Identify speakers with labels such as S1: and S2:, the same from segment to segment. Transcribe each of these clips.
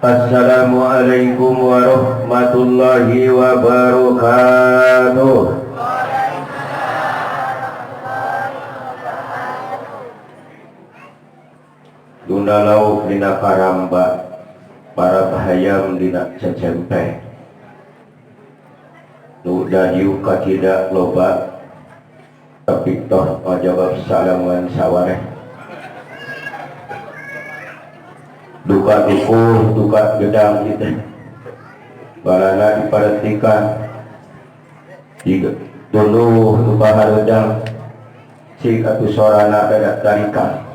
S1: Assalamualaikum warahmatullahi wabarakatuh. Duna lauk dina karamba, para bahayam dina cecempe. Nu dahiu katidak loba, tapi toh majabab salaman sawareh. Duka dukuh, duka gedang gitu. Balana diperhatikan dulu duka haredang si katu sorana bedak tarikan.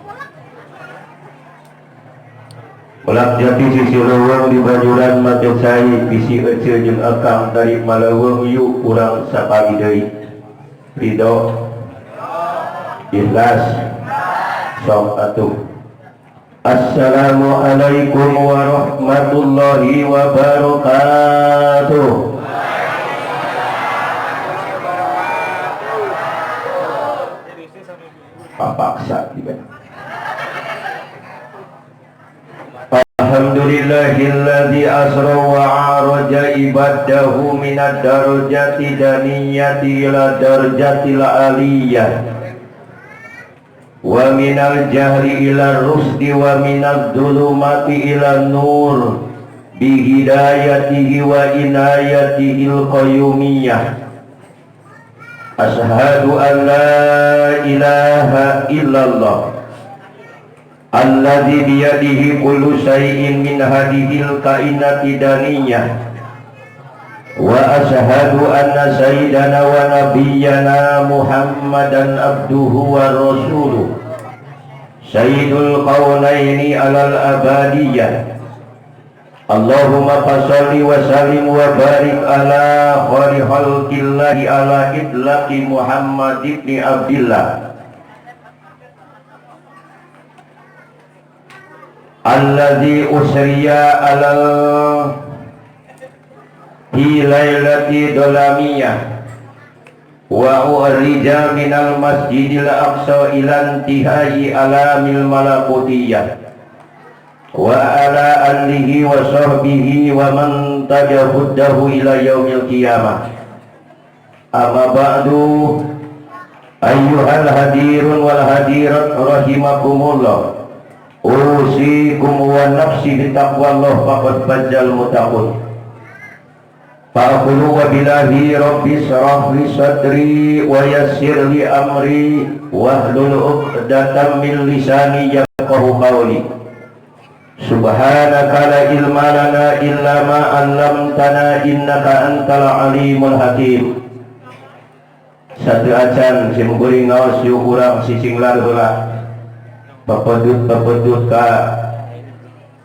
S1: Ulak jati sisi leweng di bajuran mata saya bisi ece jeung akang dari maleweng yuk kurang sapagi deui. Ridho ikhlas sok atuh. Assalamualaikum warahmatullahi wabarakatuh. Papaksa juga. Alhamdulillahilladzi asra wa araja ibadahu minad darajati daniyati ila darajatil aliyah. Wa minal jahri ila rusdi wa minal dhulumati ila nur bihidayatihi wa inayatihil qayyumiyah. Ashhadu an la ilaha illallah alladzi biyadihi kullu syai'in min hadhil kainati daniyah. Wa ashhadu anna sayyidana wa nabiyyana Muhammadan abduhu wa rasuluh sayyidul qawlaini alal abadiyah. Allahumma fassalli wa sallim wa barik ala khari khalqillahi ala idlaqi Muhammad ibn Abdillah alladzi usriya alal hi lailati dolamiyah wa urija minal masjidil aqsa ilan tihai alamil malakutiyah wa ala alihi wa sahbihi wa man tajahuddahu ila yaumil qiyamah. Amma ba'du, ayyuhal hadirun wal hadirat rahimakumullah, usikum wa nafsi bitaqwallah faqad fajjal muttaqun. Fa'qulu wa billahi rabbi shrah li sadri wa yassir li amri wahlul 'uqdatam min lisani yafqahu qawli. Subhanaka la ilma lana illa ma 'allamtana innaka antal alimul hakim. Satu acan simkuring ngaos yu urang sising larheula papedut ka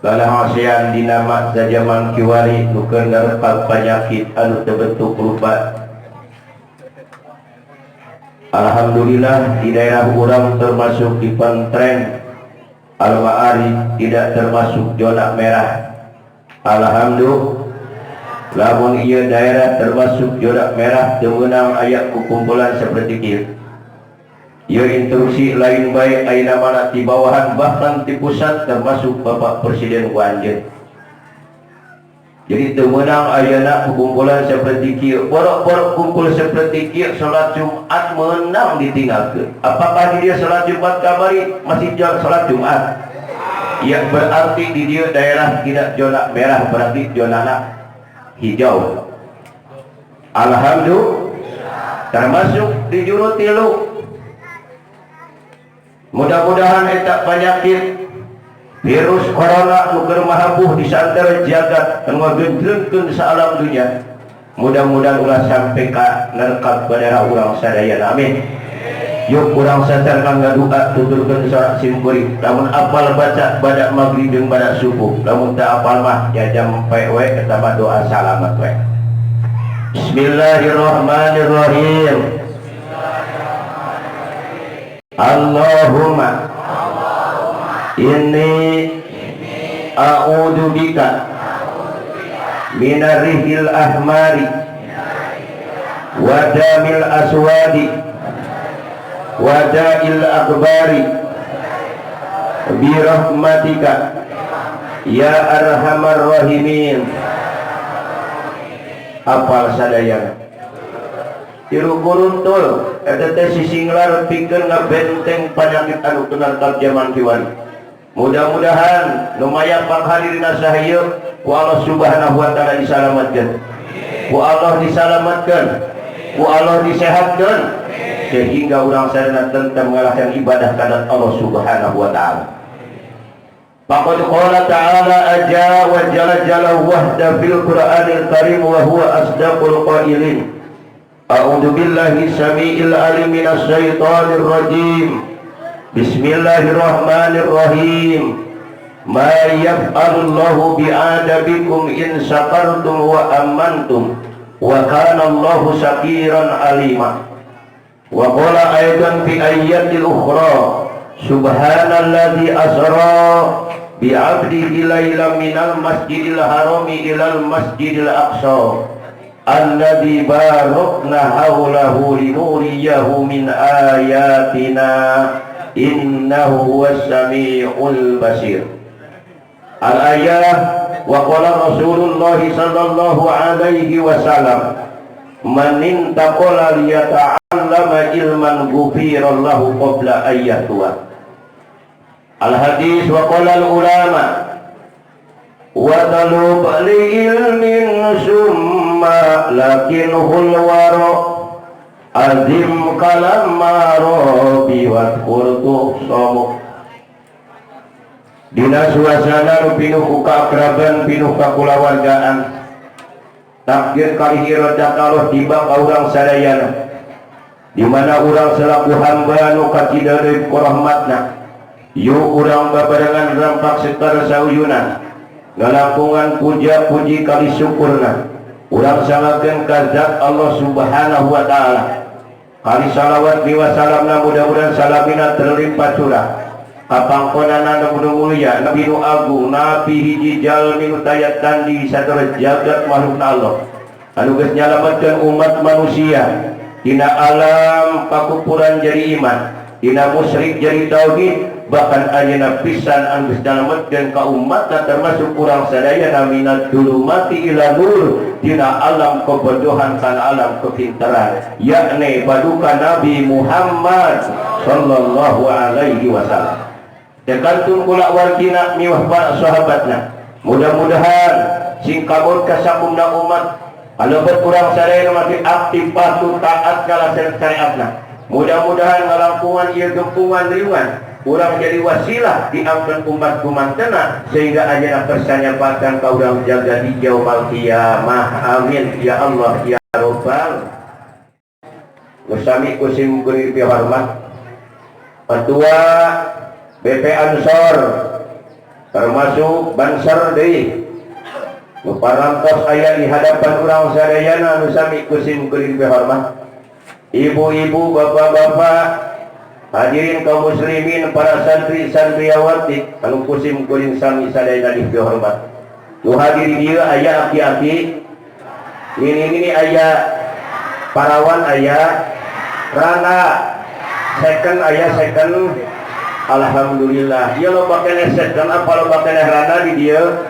S1: dalam ASEAN dinama zaman kiwari bukan dapat penyakit anu terbentuk rupa. Alhamdulillah di daerah urang termasuk di Pentren Al-Ma'arif tidak termasuk zona merah. Alhamdulillah lamun ieu daerah termasuk zona merah temenang aya kumpulan seperti kieu. Ieu instruksi lain baik ayeuna mana di bawahan bahkan di pusat termasuk Bapak Presiden Wanjen. Jadi temenang ayeuna kumpulan seperti kieu, borok-borok kumpul seperti kieu salat Jumat menang ditinggalkeun. Apakah di dia salat Jumat kamari masih salat Jumat? Ya berarti di dia daerah tidak zona merah, berarti zona hijau. Alhamdulillah termasuk di juru tilu. Mudah-mudahan eta penyakit virus corona nu keur mahabuh di santeureun jagat ngagenjleungkeun sa alam dunya. Mudah-mudahan ulah sampai ka nerkat daerah urang sadayana. Amin. Yuk urang sacarkan ngadua tuturkeun salat simkuring. Lamun apal baca badak maghrib jeung badak subuh. Lamun teu apal mah ya jam we eta mah doa salamat we. Bismillahirrahmanirrahim. Allahumma inni a'udzu bika minarrihil ahmari wa damil aswadi wada'il akbari birahmatika ya arhamar rahimin. Apal sadayana tiru kuruntul eta teh sisinglar pikeun ngabenteng panyakit anu teu narkab zaman kiwari. Mudah-mudahan lumayan panghadirina sahayeuk ku Allah Subhanahu wa taala disalamatkeun, ku Allah disalamatkeun, ku Allah disehatkeun sehingga urang sadana tentang mengalahkan ibadah kadat Allah Subhanahu wa taala. Faqad qala ta'ala aja wa jalla wahda fil Qur'anil Karim wa huwa asdaqul qailin. A'udzu billahi samiil alim minasy syaithanir rajim. Bismillahirrahmanirrahim. Ma yaf'alullahu bi'adabikum in syakartum wa amantum wa kana Allahu syakiran alima. Wa qala aidan fi ayatil ukhra subhanalladzi asra bi'abdihi laylan minal masjidil harami ilal masjidil aqsa alladzi barakna haulahu linuriyahu min ayatina innahu huwas samiul basir. Al-ayah wa qala Rasulullah sallallahu alaihi wasallam man intaqala liyata'allama ilman ghufirallahu qabla ayyatuha. Al-hadis wa qala al-ulama wa talub li ilmin summa lakinhul wara azim kalam marabi wa qurtu somo. Dina suasana pinuh keakraban pinuh kakulawargaan takdir kalihir dak Allah tiba ka urang sadayana di mana urang selaku hamba nu katida deui ku rahmatna. Yuk urang babarengan rampak sekar sauyunan ngalapungan puja puji kali syukurna urang sangakeun ka zat Allah Subhanahu wa taala. Kali salawat wa salamna mudah-mudahan salamina terlimpah curah ka pangkonana nu mulia Nabi nu agung Nabi hiji jalmi nu tayat tandi sadaya jagat makhlukna Allah anu geus nyalametkeun umat manusia dina alam pakupuran jadi iman, dina musyrik jadi tauhid, bahkan ayeuna pisan anu geus nyalametkeun ka umatna termasuk urang sadayana minad dulumati ila nur dina alam kebodohan kana alam kepintaran, yakni paduka Nabi Muhammad sallallahu alaihi wasallam. Dekantung kula wargina miwah para sahabatna. Mudah-mudahan sing kabur ka sakumna umat alebet urang sadayana mati aktif patuh taat kala syariatna. Mudah-mudahan ngalangkungan ieu gempungan riwan urang jadi wasilah diampun umat kumantena sehingga ajeuna persanyapatan ka urang jaga di yaumul qiyamah. Amin ya Allah ya rabbal. Usami kusim kuring hormat Ketua BP Ansor termasuk Bansar deui nu parantos aya di hadapan urang sadayana nu sami kusim kuring hormat. Ibu-ibu, bapak-bapak, hadirin kaum muslimin, para santri santriawati anu kusim kuring sami sadayana dihormat. Nu hadir dieu aya aki-aki, ini aya parawan, aya rangga, second aya second. Alhamdulillah, dia loba keneh second apa loba keneh rangga di dieu.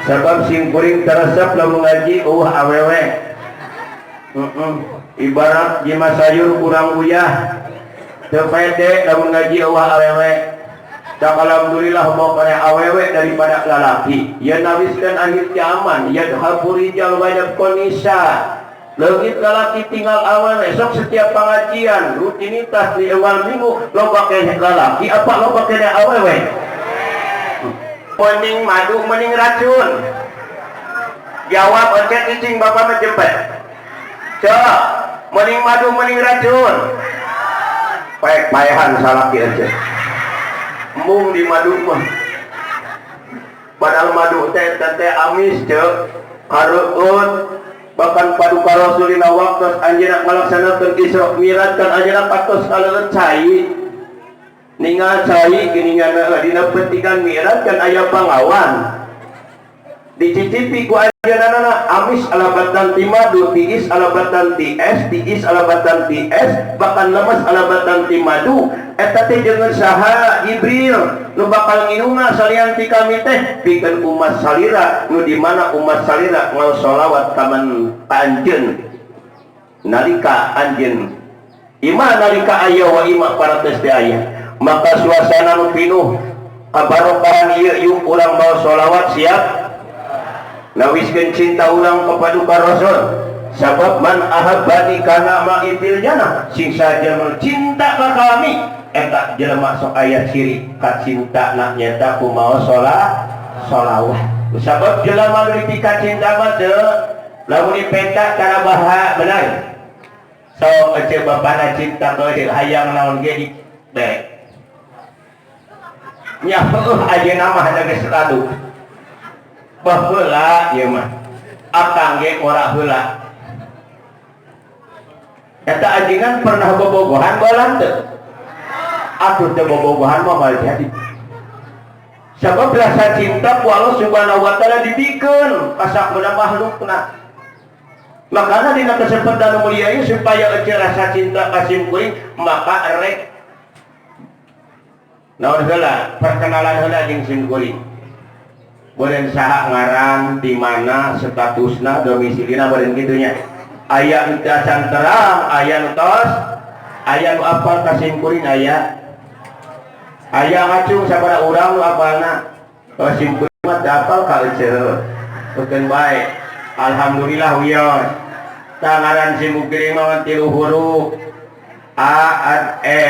S1: Sebab sing kuring teresep lamun ngaji awewe. Ibarat jima sayur kurang uyah teu pede lamun ngaji awewe. Tak alhamdulillah mau kana awewe daripada lalaki. Ya nawiskeun akhir kiaman, ya dhabur rijal wajib konisa. Leungit lalaki tinggal awewe. Sok setiap pengajian rutinitas di awal minggu loba keneh lalaki apa loba keneh awewe. Mending madu mending racun. Jawab oncet cicing bapak mah jempet. Cok, mending madu mending racun. Paehan salaki aja. Mung di madu mah. Padahal madu teh amis cek, kareut bahkan paduka Rasulina waktu anjeunna ngalaksanakeun Isra Mi'raj kan anjeunna patos kaleureut cai. Ningal cai geuningan dina petikan Mi'raj kan aya pangawan. dicicipi ku ajeunana amis alabatan ti madu, tiis alabatan ti es, tiis alabatan ti es, bahkan lemes alabatan ti madu. Eta teh jeung saha Jibril nu bakal nginumna salian ti kami teh pikeun umat salira nu di mana umat salira ngaos sholawat ka anjeun nalika anjeun imah nalika aya wa imah parates teh aya. Maka suasana nu pinuh kabarokahan ieu yuk urang maos sholawat siap nawiskeun cinta urang kepada ka Rasul. Sabab man ahabbani kana ma'itil jannah, sing saja cinta ka kami eta jelema sok aya ciri kacintana nyata kumaha sholawat. Sabab jelema nu dipika cinta mah teu lamun dipeta cara baha benar. So ece bapana cinta teu hayang naon ge di be. Nya heuh ajeuna mah da geus radu. Baheula ieu mah. Akang ge ora heula. Eta ajengan pernah bobogohan balang teu? Atuh teu bobogohan mah mal jadi. Sabab rasa cinta ku Allah Subhanahu wa taala dibikeun ka sakuna makhlukna. Makana dina kesempatan mulia ieu supaya ece rasa cinta ka sim kuring maka rek naon heula perkenalan heula jeung sim kuring. Beureun saha ngaran, di mana statusna, domisilina beureun kitu nya. Aya nu acan terang, aya nu tos, aya nu apal ka sim kuring aya. Aya ngacung sabaraha urang nu apalna. Ka sim kuring mah teu apal ka eceu. Bekeun bae. Alhamdulillah wios. Ta ngaran sim kuring mah 3 huruf. A, E.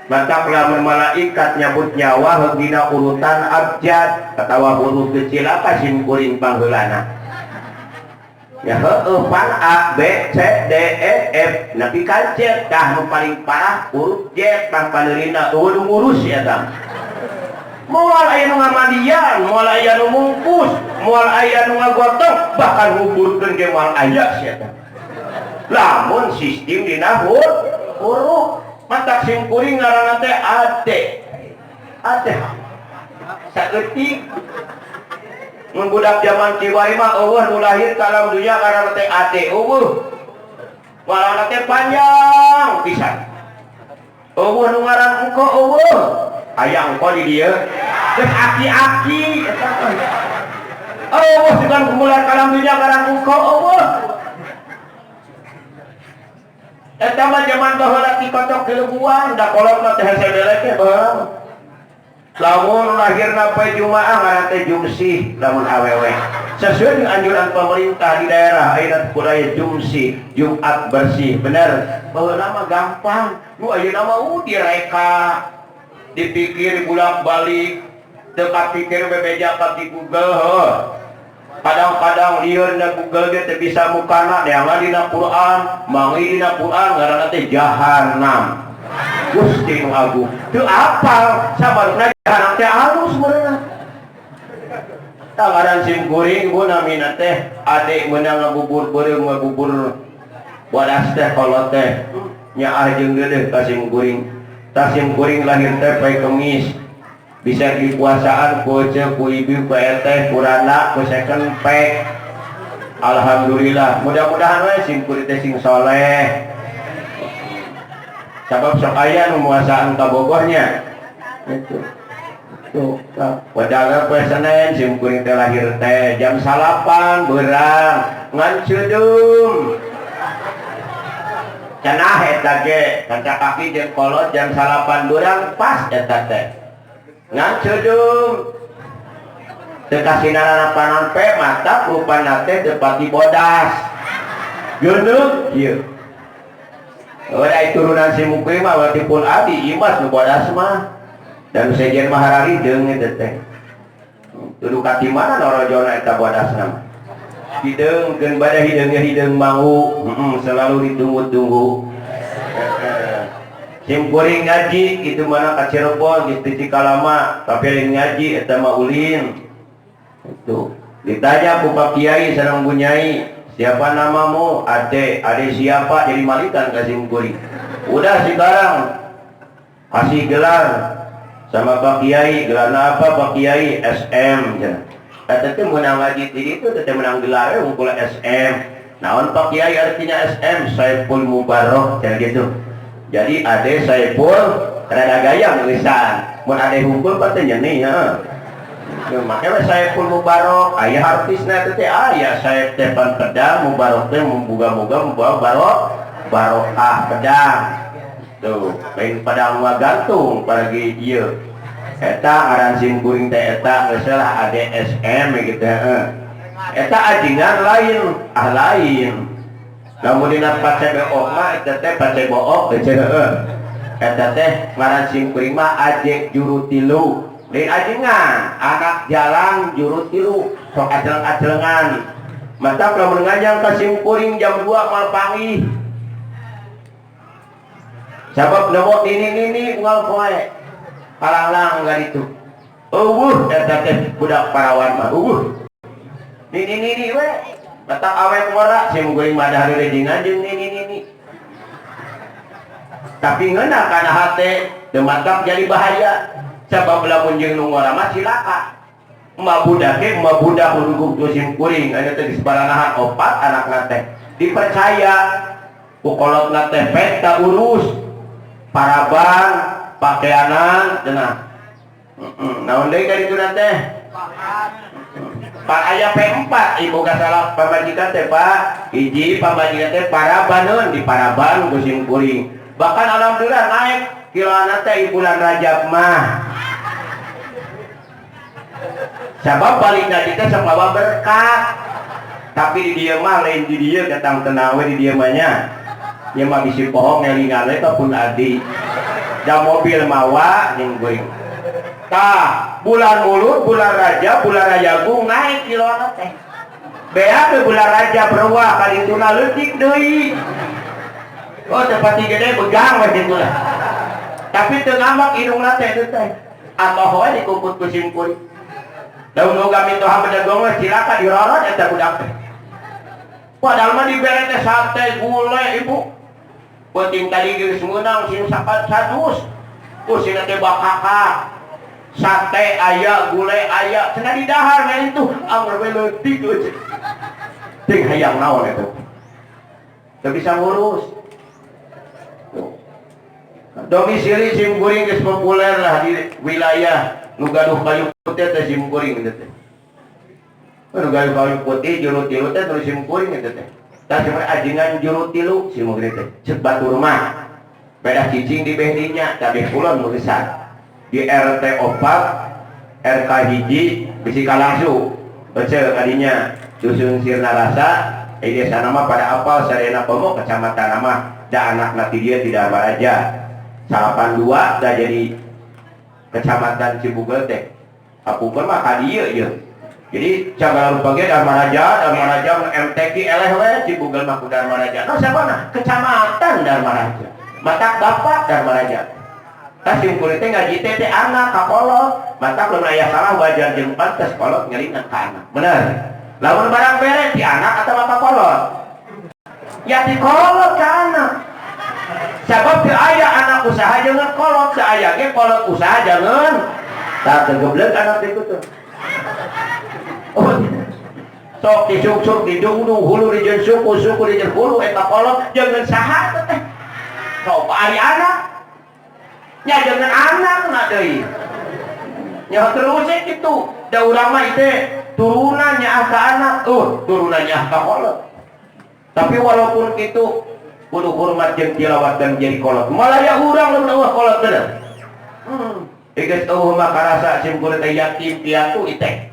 S1: Maka lamun malaikat nyabut nyawa heugina urutan abjad atawa huruf kecil apa sim kuring pangheulana. Ya heueuh pan A, B, C, D, E, F nepi ka Z tah nu paling parah huruf Z pang paneurina teu ngurus eta. Moal aya nu ngamandian, moal aya nu mungkus, moal aya nu ngagotong, bahkan nguburkeun ge moal aya sia eta. Lamun sistem dina huruf mata sim kuring ngaranna teh ade. Ade. Saeutik. Mun budak zaman kiwari mah eueuh nu lahir ka alam dunya ngaranna teh ade eueuh. Walana teh panjang pisan. Eueuh nu ngaran engko eueuh. Aya engko di dieu. Geus aki-aki eta teh. Eueuh sugan kumular ka alam dunya ngaran engko eueuh. Eta mah zaman baheula ti kocok keleubuan da kolot mah teh hese belek ge baheula. Lamun lahirna poe Jumaah ngaran teh Jumsih lamun awewe. Sesuai dengan anjuran pemerintah di daerah ayeuna budaya Jumsih, Jumat bersih. Bener. Baheula mah gampang. Nu ayeuna mah direka. Dipikir bolak-balik, teu kapikir bebeja ka di Google heuh. Kadang-kadang lieur na Google ge teu bisa mukana deanga dina Quran, mangi dina Quran ngaranna teh Jahannam. Gusti nu agung. Teu apal sabarna jahanam teh alus meureunna. Tangaran sim kuring guna mina teh ade meunang ngabubur beureum ngabubur wadas teh kolot teh. Nyaah jeung geuleuh ka sim kuring. Ta sim kuring lahir teh poe Kemis. Bisa dikuasaan ku ece, ku ibu, ku eteh, ku rana, ku second pack. Alhamdulillah. Mudah-mudahan we sim kuring teh sing soleh. Sabab sok aya nu muasaan ka bogohnya. Itu. Tuh, padahal poe Senin sim kuring teh lahir teh jam 8 beurang ngan cudum. Cenah eta ge kanca kaki jeung kolot jam 8 beurang pas eta teh. Ngan cudum teu kasinana panon pe mata rupana teh teu pati bodas geundeuk ieu. Ora turunan si mukri mah berarti pun adi imas nu bodas mah dan sejen mah harari deung eta teh. Tudu ka di mana norojona eta bodasna mah. Hideungkeun bade hideung mangu, selalu ditunggu-tunggu. Sim kuring ngaji itu mana ka Cirebon gitu Cikalama tapi lain ngaji eta mah ulin. Itu ditanya ku Pak Kiai sareng Bu Nyai, siapa namamu? Ade siapa? Jadi malikan ka sim kuring. Udah sekarang kasih gelar sama Pak Kiai, gelarna apa Pak Kiai? SM cenah. Eta teh menang ngaji di itu teh menang gelar unggul SM. Naon Pak Kiai artinya SM? Saiful Mubarok cara gitu. Jadi ade Saiful rada gaya nulisan. Mun ade hukum teh nyeni ya. Makanya Saiful Mubarok aya artisna teh aya Saif teh pan pedang Mubarok teh muga-muga membawa barokah pedang. Tuh, lain pedang mah gantung pergi ieu. Eta aran simkuring teh eta geus lah ADSM gitu eta ajingan lain lain namun dina pace beok mah eta teh pace book teh eta teh ngaran simkuring mah ajek juru tilu lain ajingan anak jalan juru tilu sok aceleng-acelengan mata kalau ngajang ka simkuring jam 2 mal pangih sabab nomor ini unggal poe palanglang enggak itu eta teh budak parawan mah ini we datang awet ngora simkuring mah da hari rejingan jeung ini tapi ngeuna kana hate teu mantap jadi bahaya sabab lamun jeung nu ngora mah cilaka emak budak uruguk tu simkuring aya teh geus baranahan opat anakna teh dipercaya ku kolotna teh peta urus paraban pakaianan cenah naon deui ka ditu teh Pak aya P4 ibu kasalah pamajikan teh Pak hiji pamajikan teh parabaneun di paraban ku simkuring bahkan alhamdulillah naik kiloana teh bulan Rajab mah sabab balikna kita sama berkah tapi di dieu mah lain di dieu datang tenawe di dieu mah nya ieu mah bisi pohong ngelingan we pun adi da mobil mawa jeung guring tah bulan mulut bulan Rajab bulan Rajagung naik kiloana teh bea ke bulan Rajab berwah kali tuna leutik deui oh tempat gede begang we kitu lah tapi teu ngamak indungna teh teh atoh we dikukut ku simkuring daun boga mitoha bedegong we cilaka dirorot eta budak teh padahal mah dibere teh sate gule ibu penting tadi geus meunang sing sakat sadus kusina teh bakaka sate aya gule aya cenah di dahar mah itu amr we leutik we ting hayang naon eta teu bisa ngurus domisili simkuring geus populer lah di wilayah nu gaduh kayu putih teh simkuring teh nu gaduh kayu putih juru tilu teh nu simkuring teh tah seperti ajingan juru tilu simkuring teh ceuk batur mah beda cicing di behdinya tapi kulon nulisan di RT 4 RK hiji bisi kalangsu bece kadinya dusun Sirna Rasa desa nama pada apal Sarena Pomo kecamatan nama da anak nati dia tidak baraja 82 dah jadi kecamatan Cibugel teh apupun mah kadieu ieu jadi jangan lupa ge Dharmaraja MTQ eleh we Cibugel mah ku Dharmaraja no sabana kecamatan Dharmaraja matak bapak Dharmaraja tas simkuring teh ngaji teh anak kakolot matak lamun aya salah wajar jeung pantes kolot ngelingan ka anak bener lamun barang bere ti anak atawa kakolot ya ti kolot ka anak sabab teu aya anak usaha jeung kolot teu aya ge kolot usaha jangan tah teu geblek anak teh kitu oh sok disuk-suk didungdung hulu di suku di hulu eta kolot jangan saha teh sok ari anak nya jangan anak na deui nya terus kitu da urang mah teh turunan nya ka anak turunan nya ka kolot tapi walaupun kitu kudu hormat jeung tilawat dan jadi kolot malah ya urang lamun eueuh kolot teh geus eueuh mah karasa simkuring teh yatim piatu iteh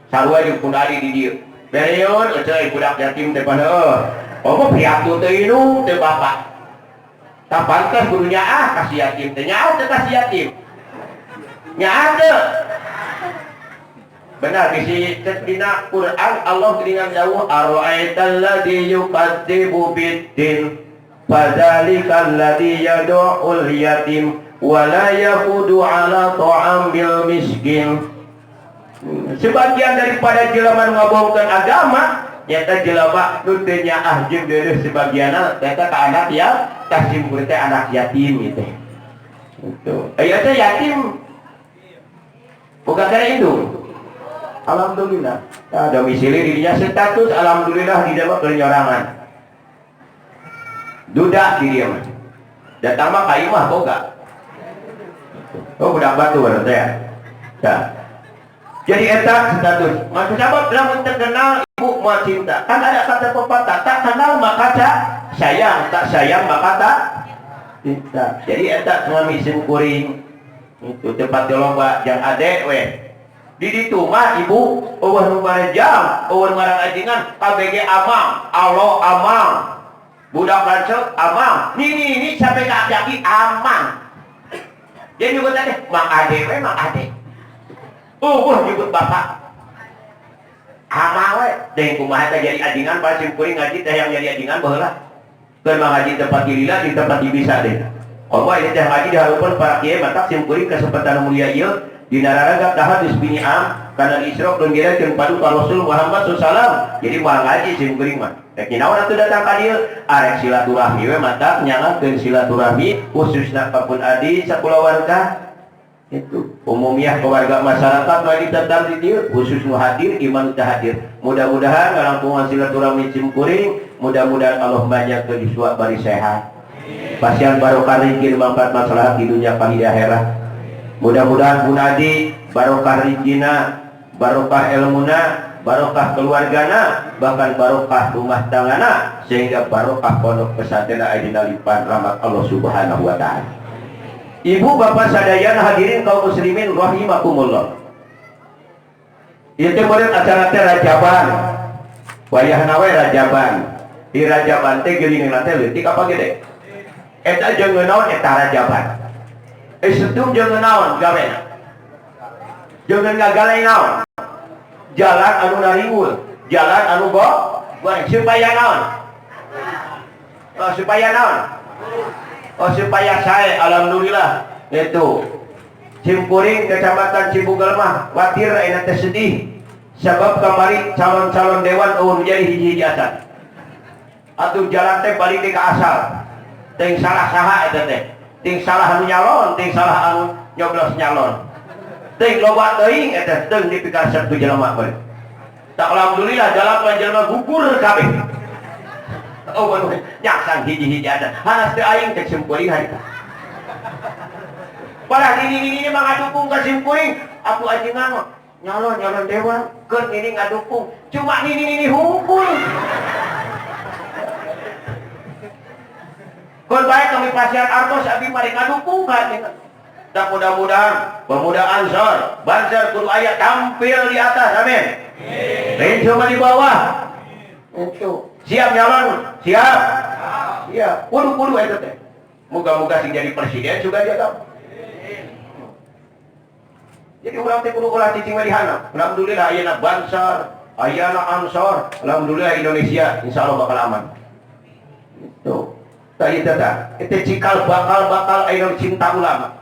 S1: sarua jeung kundari di dieu bereun euy budak yatim teh pada mah piatu teh indung teh bapak tak pantas gurunya kasih yatim teh nyaho teh kasih yatim nya ada benar bisi dina Quran Allah dengan jauh ara'aital ladzi yukadzibu biddin fadzalikal ladzi yad'ul yatim wa la yaqudu ala ta'amil miskin sebagian daripada jelema ngabohongkeun agama nyata jelema nu teu nyaah jeung deureuh sebagianna eta ka anak ya tah simkuring teh anak yatim gitu. Itu. Aya teh yatim bukan kana indung. alhamdulillah. Nah, domisili dirinya status alhamdulillah di dalam kelenyorangan. Duda di dia mah. Datang mah kayu mah boga. Oh budak batu berarti ya. Nah. Jadi eta status. Maksud sahabat lamun terkenal ibu mau cinta. Kan ada kata pepatah, tak kenal maka tak sayang, tak sayang maka tak cinta. Jadi eta ngami sim kuring. Itu tempat loba yang adek we. Di ditu mah ibu eueuh nu barejam, eueuh marang ajingan KBG amang, Allah amang. Budak lanceuk amang. Ini sampai ke aki-aki amang. Dia nyebut tadi Mang Ade we, Mang Ade. Nyebut bapak. Amang we, deung kumaha teh jadi ajingan pas sim kuring ngaji teh yang jadi ajingan baheula. Keur ngaji tempat dilila di tempat bisa deh. Allah ini teh ngaji dihareupeun para kiai matak sim kuring kesempatan mulia ieu di nararaga tahadus bini'am kana Isra jeung gireun padu ka Rasul Muhammad sallallahu. Jadi moal ngaji sim kuring mah. Rek naon atuh datang ka dieu? Arek silaturahmi we matak nyangakeun silaturahmi khususna kapun adi sakulawarga. Itu umumiah keluarga masyarakat mari tetap di dieu khusus nu hadir iman teu hadir. Mudah-mudahan ngalangkungan silaturahmi sim kuring, mudah-mudahan Allah banyak ke disua bari sehat. Pasian barokah rezeki manfaat maslahat di dunia kali di akhirat. Mudah-mudahan Bunadi barokah rezekina, barokah ilmuna, barokah keluargana, bahkan barokah rumah tanggana, sehingga barokah pondok pesantren ayeuna lipat rahmat Allah Subhanahu wa taala. Ibu bapak sadayana hadirin kaum muslimin rahimakumullah. Ieu teh meureun acara teh Rajaban. Wayahna we Rajaban. Di Rajaban teh geuningan teh leutik apa gede? Eta jeung naon eta Rajaban. Setum jeung naon gawena? Jeung ngagalai naon? Jalan anu naringul, jalan anu goreng supaya naon? Oh, supaya naon? Oh, supaya sae alhamdulillah. Itu sim kuring kecamatan Cibugal mah watir ayeuna teh sedih. Sabab kamari calon-calon dewan eueuh jadi hiji-hiji asan. Atuh jalan teh balik ke asal. Ting salah saha eta teh. Ting salah anu nyalon, ting salah anu nyoblos nyalon. Ting loba teuing eta teuing dipikaresep ku jelema bae. Tak alhamdulillah jalan jelema gugur kabeh. Oh nyaksan hiji-hiji ada. Hanas teu aing teh sim kuring hari. Padahal ini mah ngadukung ka sim kuring, aku ajingan mah nyalon dewan, keun ini ngadukung. Cuma ini hungkul. Kon bae kami pasien artos abi mari ngadukung ka. Dan mudah-mudahan pemuda Ansor, Banser kudu aya tampil di atas, amin. Lain cuma di bawah. Itu. Siap nyalon? Siap. Siap. Kudu eta teh. Moga-moga sing jadi presiden juga dia tahu. Jadi urang teh kudu ulah cicing we di handap. Alhamdulillah ayeuna Banser, ayeuna Ansor, alhamdulillah Indonesia insyaallah bakal aman. Itu. Tadi tata, itu cikal bakal ayeuna cinta ulama.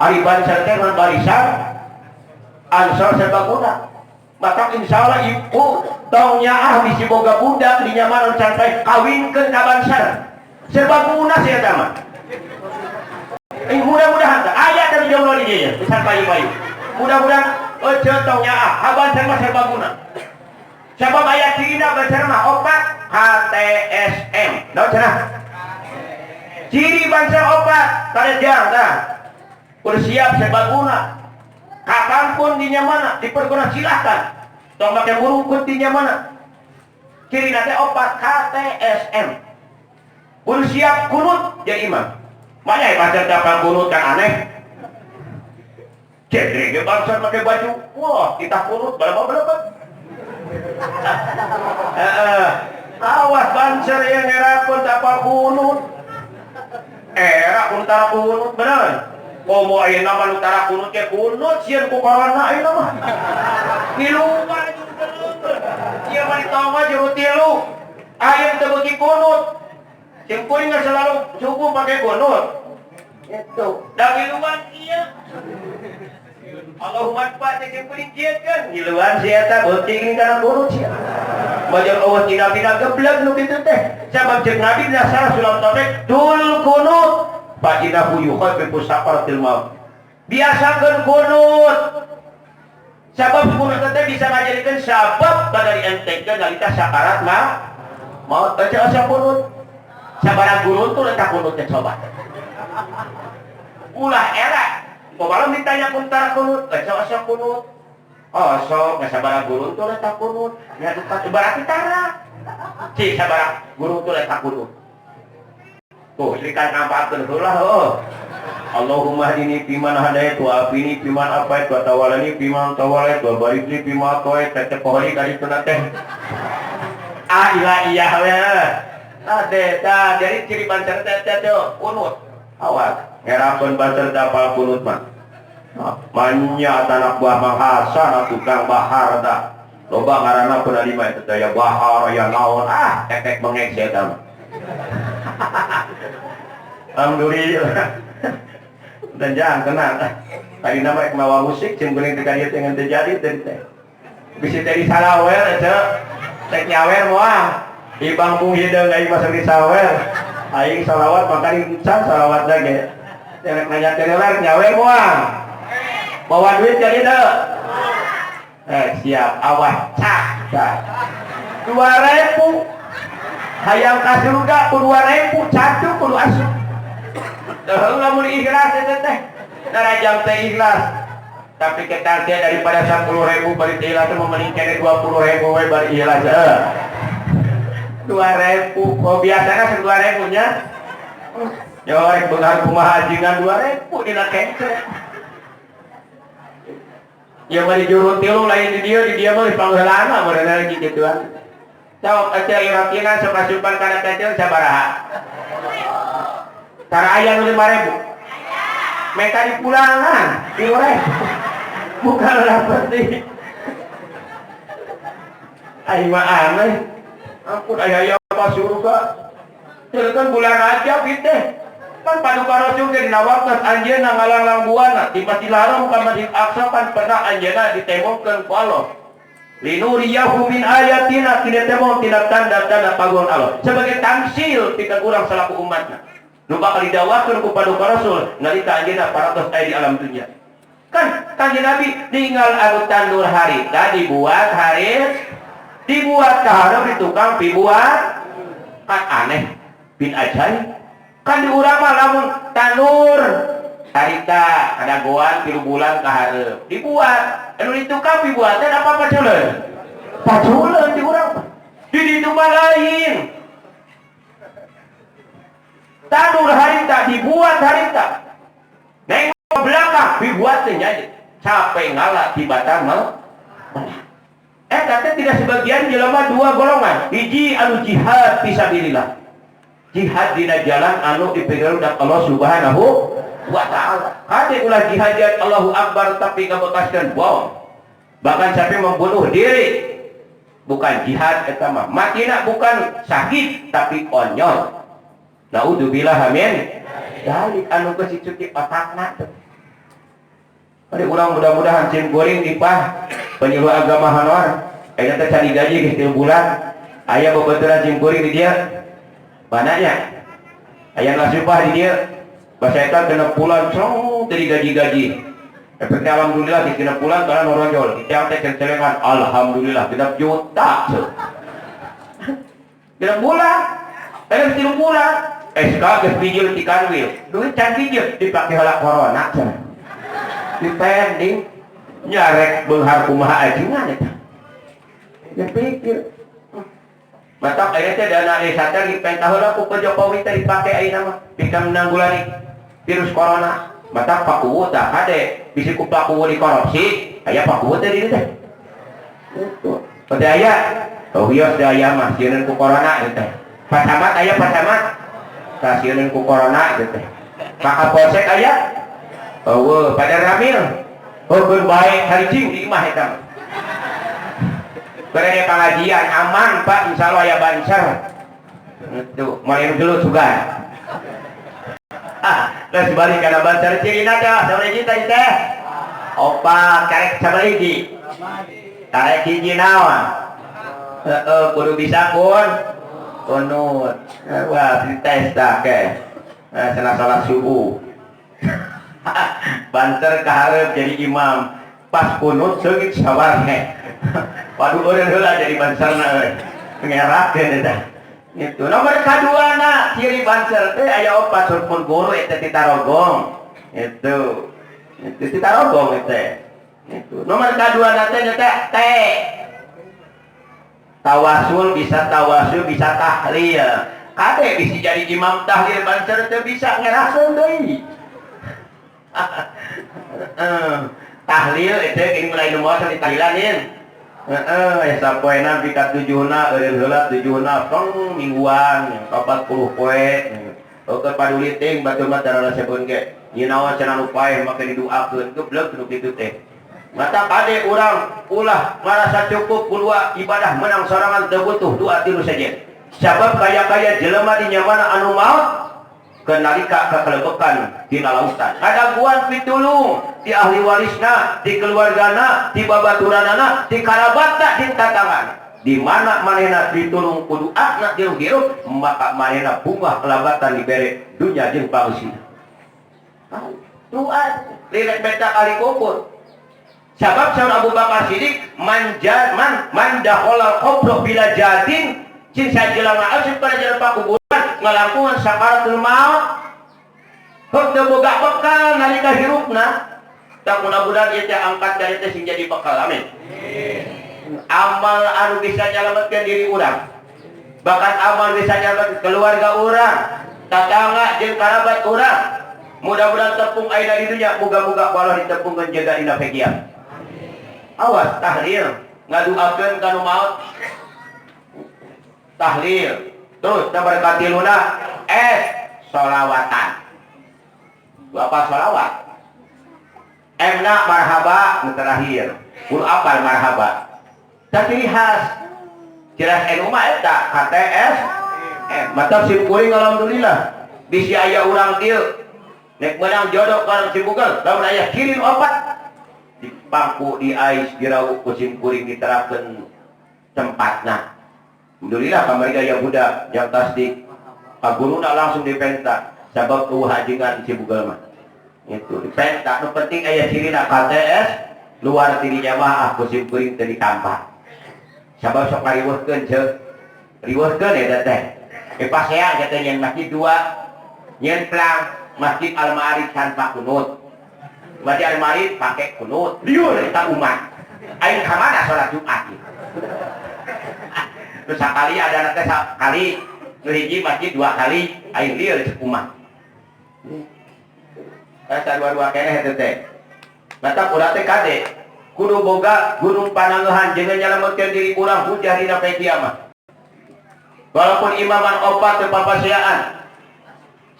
S1: Ari Banser teh ngan barisan, Ansor serbaguna. Maka insya Allah ibu tong nyaah bisi boga budak di nyamanan sampai kawinkeun ka Banser. Serbaguna sia eta mah. Mudah-mudahan aya teh jomblo di dieu, pisan bayi-bayi. Mudah-mudahan ece tong nyaah, Banser mah serbaguna. Sabab aya cirina Banser mah opat HTSM. Naon cenah? Ciri Banser opat karejang tah. Bersiap serbaguna. Kapanpun di mana diperguna silahkan. Tong make burungkeun di mana. Ciri nate opat KTSM. Bersiap kunut jadi imam. Manya Banser dapat kunut kan aneh. Cedrege Banser pakai baju. Wah, kita kunut berapa? Awas Banser yang ngerakeun dapat kunut. Era untara kunut bener. Komo ayeuna mah utara kunut ke kunut sieun ku corona ayeuna mah. Ngiluman juga leueur. Ieu mah ditongo jero tilu. Aya teu beuki kunut. Sing kuring selalu suku pakai kunut. Itu. Da ngiluman ieu. Allahumma fa teh kuring cieutkeun. Ngiluan sia eta beuting kana kunut sia. Bajang eueuh tina-tina geblek nu kitu teh. Sabab jeung Nabi nasara sulam topik tul kunut. Fa'inahu yukhaffifu sakaratil maut. biasakeun kunut. Sabab kunut teh bisa ngajadikeun sabab pada dientengkeun nalika sakarat mah maut. Baca asa kunut. Sabaraha guru tuh letak kunut teh coba. Ulah era. Kumaha ditanya kuntara kunut, baca asa kunut. Oh, sok sabaraha guru tuh letak kunut. Ya berarti tara. Cik sabaraha guru tuh letak kunut. Tuh, ikan ngampakeun heula heuh. Allahumma hdini fiman hadait wa afini fiman afait wa tawallani fiman tawallait wa barik li fima ata'ait. Teh pohon ka ditu teh. Ah iya we. Tah jadi ciri bancer teh kunut. Awas, ngerakeun bancer dapal kunut mah. Manya anak buah manghasa tukang bahar tah. Loba ngaranna pun lima itu teh ya bahar ya naon tekek bengek saya tah. Alhamdulillah. Dan jangan tenang. Tadi nama mawa musik cing kuning teh kadieu dengan terjadi teh. Bisi teh salawer eta. Teh nyawer moal. Ibang bung hideung aing masuk di sawer. Aing salawat makani can salawat ge. Cenah nanya teh nyawer moal. Bawa duit jadi teu. Siap awas cak. 2000 hayang ka surga ku 2000 cantu kudu asup. Lamun ikhlas teh narajam teh ikhlas. Tapi kita teh daripada 10.000 bari ikhlas teh memeningkeun 20.000 we bari ikhlas. 2000 kok biasana 2.000 nya. Ya rek beunghar kumaha ajingan 2000 dina kengce. Ya bari jurun tilu lain di dia mah pangheulana beunang lagi gituan. Jawab aja iratina sok asupan kana kecil sabaraha? Tara aya nu 5.000. Mereka di pulangan, di luar. Bukan seperti. Aing mah aneh. Ampun aya apa surga. Jadi kan bulan Rajab teh. Kan paduka Rasul ge dinawarkeun anjeunna ngalanglang buana di Masjidil Haram ka Masjid Aqsa kan pernah anjeunna ditemongkeun ku Allah. Linuriyahu min ayatina kina temong tina tanda-tanda paguan Allah. Sebagai tamsil pikeun urang salaku umatna. Nu bakal didawakeun ku paduka Rasul nalika anjeunna paratos aya di alam dunya. Kan Kanjeng Nabi tinggal anu tandur harita dibuat harit, dibuat kaharep di tukang dibuat kan aneh bin ajaib. Kan di urang mah lamun tandur harita kadagoan 3 bulan kaharep dibuat anu di tukang dibuatnya apa paceuleun? Paceuleun di urang mah. Di ditu mah lain. Tandur harita dibuat harita. Neng belakang dibuat teh nya capek ngalah tibatan mah. Kata tidak sebagian jelema 2 golongan. Hiji anu jihad fisabilillah. Jihad dina jalan anu dipegang Allah Subhanahu wa ta'ala. Hati ulah jihad Allahu Akbar tapi ngabekaskeun bom. Bahkan sampai membunuh diri. Bukan jihad eta mah. Matina bukan sakit tapi konyol. Naudzubillah amin. Dari anu geus dicuci otakna teh. Ari urang mudah-mudahan cing goreng dipah penyuluh agama hanor. Aya teh cari gaji geus 3 bulan. Aya babaturan cing goreng di dia. Banaknya. Aya nasupah di dia. Bahasa eta kena pulang cong dari gaji-gaji. Efeknya alhamdulillah kena pulang karena norojol. Kita teh kencelengan alhamdulillah 3 juta. Kena pulang. Ada 3 bulan. SK geus bijil ti kanwil. Duit can bijil dipake heula corona cenah. Dipending nyarek beunghar kumaha ajingan eta. Ya pikir. Matak ayeuna teh dana desa teh dipentah heula ku Jokowi teh dipake ayeuna mah pikeun menanggulangi virus corona. Matak Pak Kuwu tah kade bisi ku Pak Kuwu dikorupsi, aya Pak Kuwu teh di dieu teh. Itu. Teu aya. Oh hios teh aya mah sieun ku corona teh. Pak Camat aya Pak Camat. Kasieun ku corona teh. Pak Kapolsek aya. Eueuh, pada Ramil. Heukeun bae haricing di imah eta. Berada pengajian aman Pak, insya Allah ya banser. Itu main dulu juga. Terus balik karena banser cirina teh, sabari kita teh. Opa karek sabari di. Karek hiji naon? Kudu bisa kunut. Wah dites dah ke. Cenah salat subuh. banter kaharep jadi imam pas kunut seugit sawarne waduh orang heula jadi banserna ngerakeun eta itu nomor kadua na ciri banser teh aya opat surpun guru eta ti Tarogong itu ti Tarogong itu nomor kadua na teh teh tawasul bisa tahlil kade bisa jadi imam tahlil banser teh bisa ngerakeun deui tahlil itu ini mulai nomor di tahlilanin ya sapoena pika 7na eureun heula 7na tong mingguan 40 poe oke paduli ting batu mah tarana sebun ge nyinawa cenah nu paeh make didoakeun geblek nu kitu teh mata kade urang ulah merasa cukup kulua ibadah menang sorangan teu butuh doa tilu saja sabab kaya-kaya jelema di nyamana anu maot kenalika kekelebekan di lautan kadaguan pitulung di ahli warisna di keluargana di babaturanana di karabatna di tatangan di mana manehna pitulung kudu akna jeung hirup maka manehna bunga kelabatan dibere dunya jeung pangusina doa lirek beta kali kubur sabab saur Abu Bakar Siddiq mandakhala qabra bila jadin cing sajelema asup kana jalan pakuburan ngalangkungan sakaratul maut hok teu boga bekal nalika hirupna tak mudah-mudahan ieu teh angkat dari teh sing jadi bekal amin amal anu bisa nyalametkeun diri urang bahkan amal bisa nyalametkeun keluarga urang tatangga jeung karabat urang mudah-mudahan tepung ayeuna di dunya muga-muga Allah ditepungkeun jaga dina pegian awas tahlil ngaduakeun kana maut tahlil terus nomor katiluna sholawatan apa sholawat emna marhaba terakhir kudu apal marhaba tapi khas jelas enu mah eta KTS mata sim kuring alhamdulillah bisi aya urang dieu nek menang jodoh kana sim Google lamun aya kirim opat di pangku di ais dirau ku sim kuring diterapkeun tempatna alhamdulillah kamari aya budak yang tasdik paguruna langsung dipenta sabab kewajiban si Google mah itu dipenta nu penting aya cirina KTS luar dirinya mah aku sim kuring teu ditampa sabab sok ngariweuhkeun ceuk riweuhkeun eta teh paseang kita nyen masjid 2 nyen plang masjid Al-Ma'arif tanpa kunut masjid Al-Ma'arif pakai kunut liur eta umat aing ka mana salat Jumat terus sekali ada nanti sekali hiji masjid 2 kali aing lieur cek umat asa dua-dua keneh eta teh mata urang teh kade kudu boga gunung panangeuhan jeung nyalametkeun diri urang hujah dina poe kiamat walaupun imaman opat teu papaseaan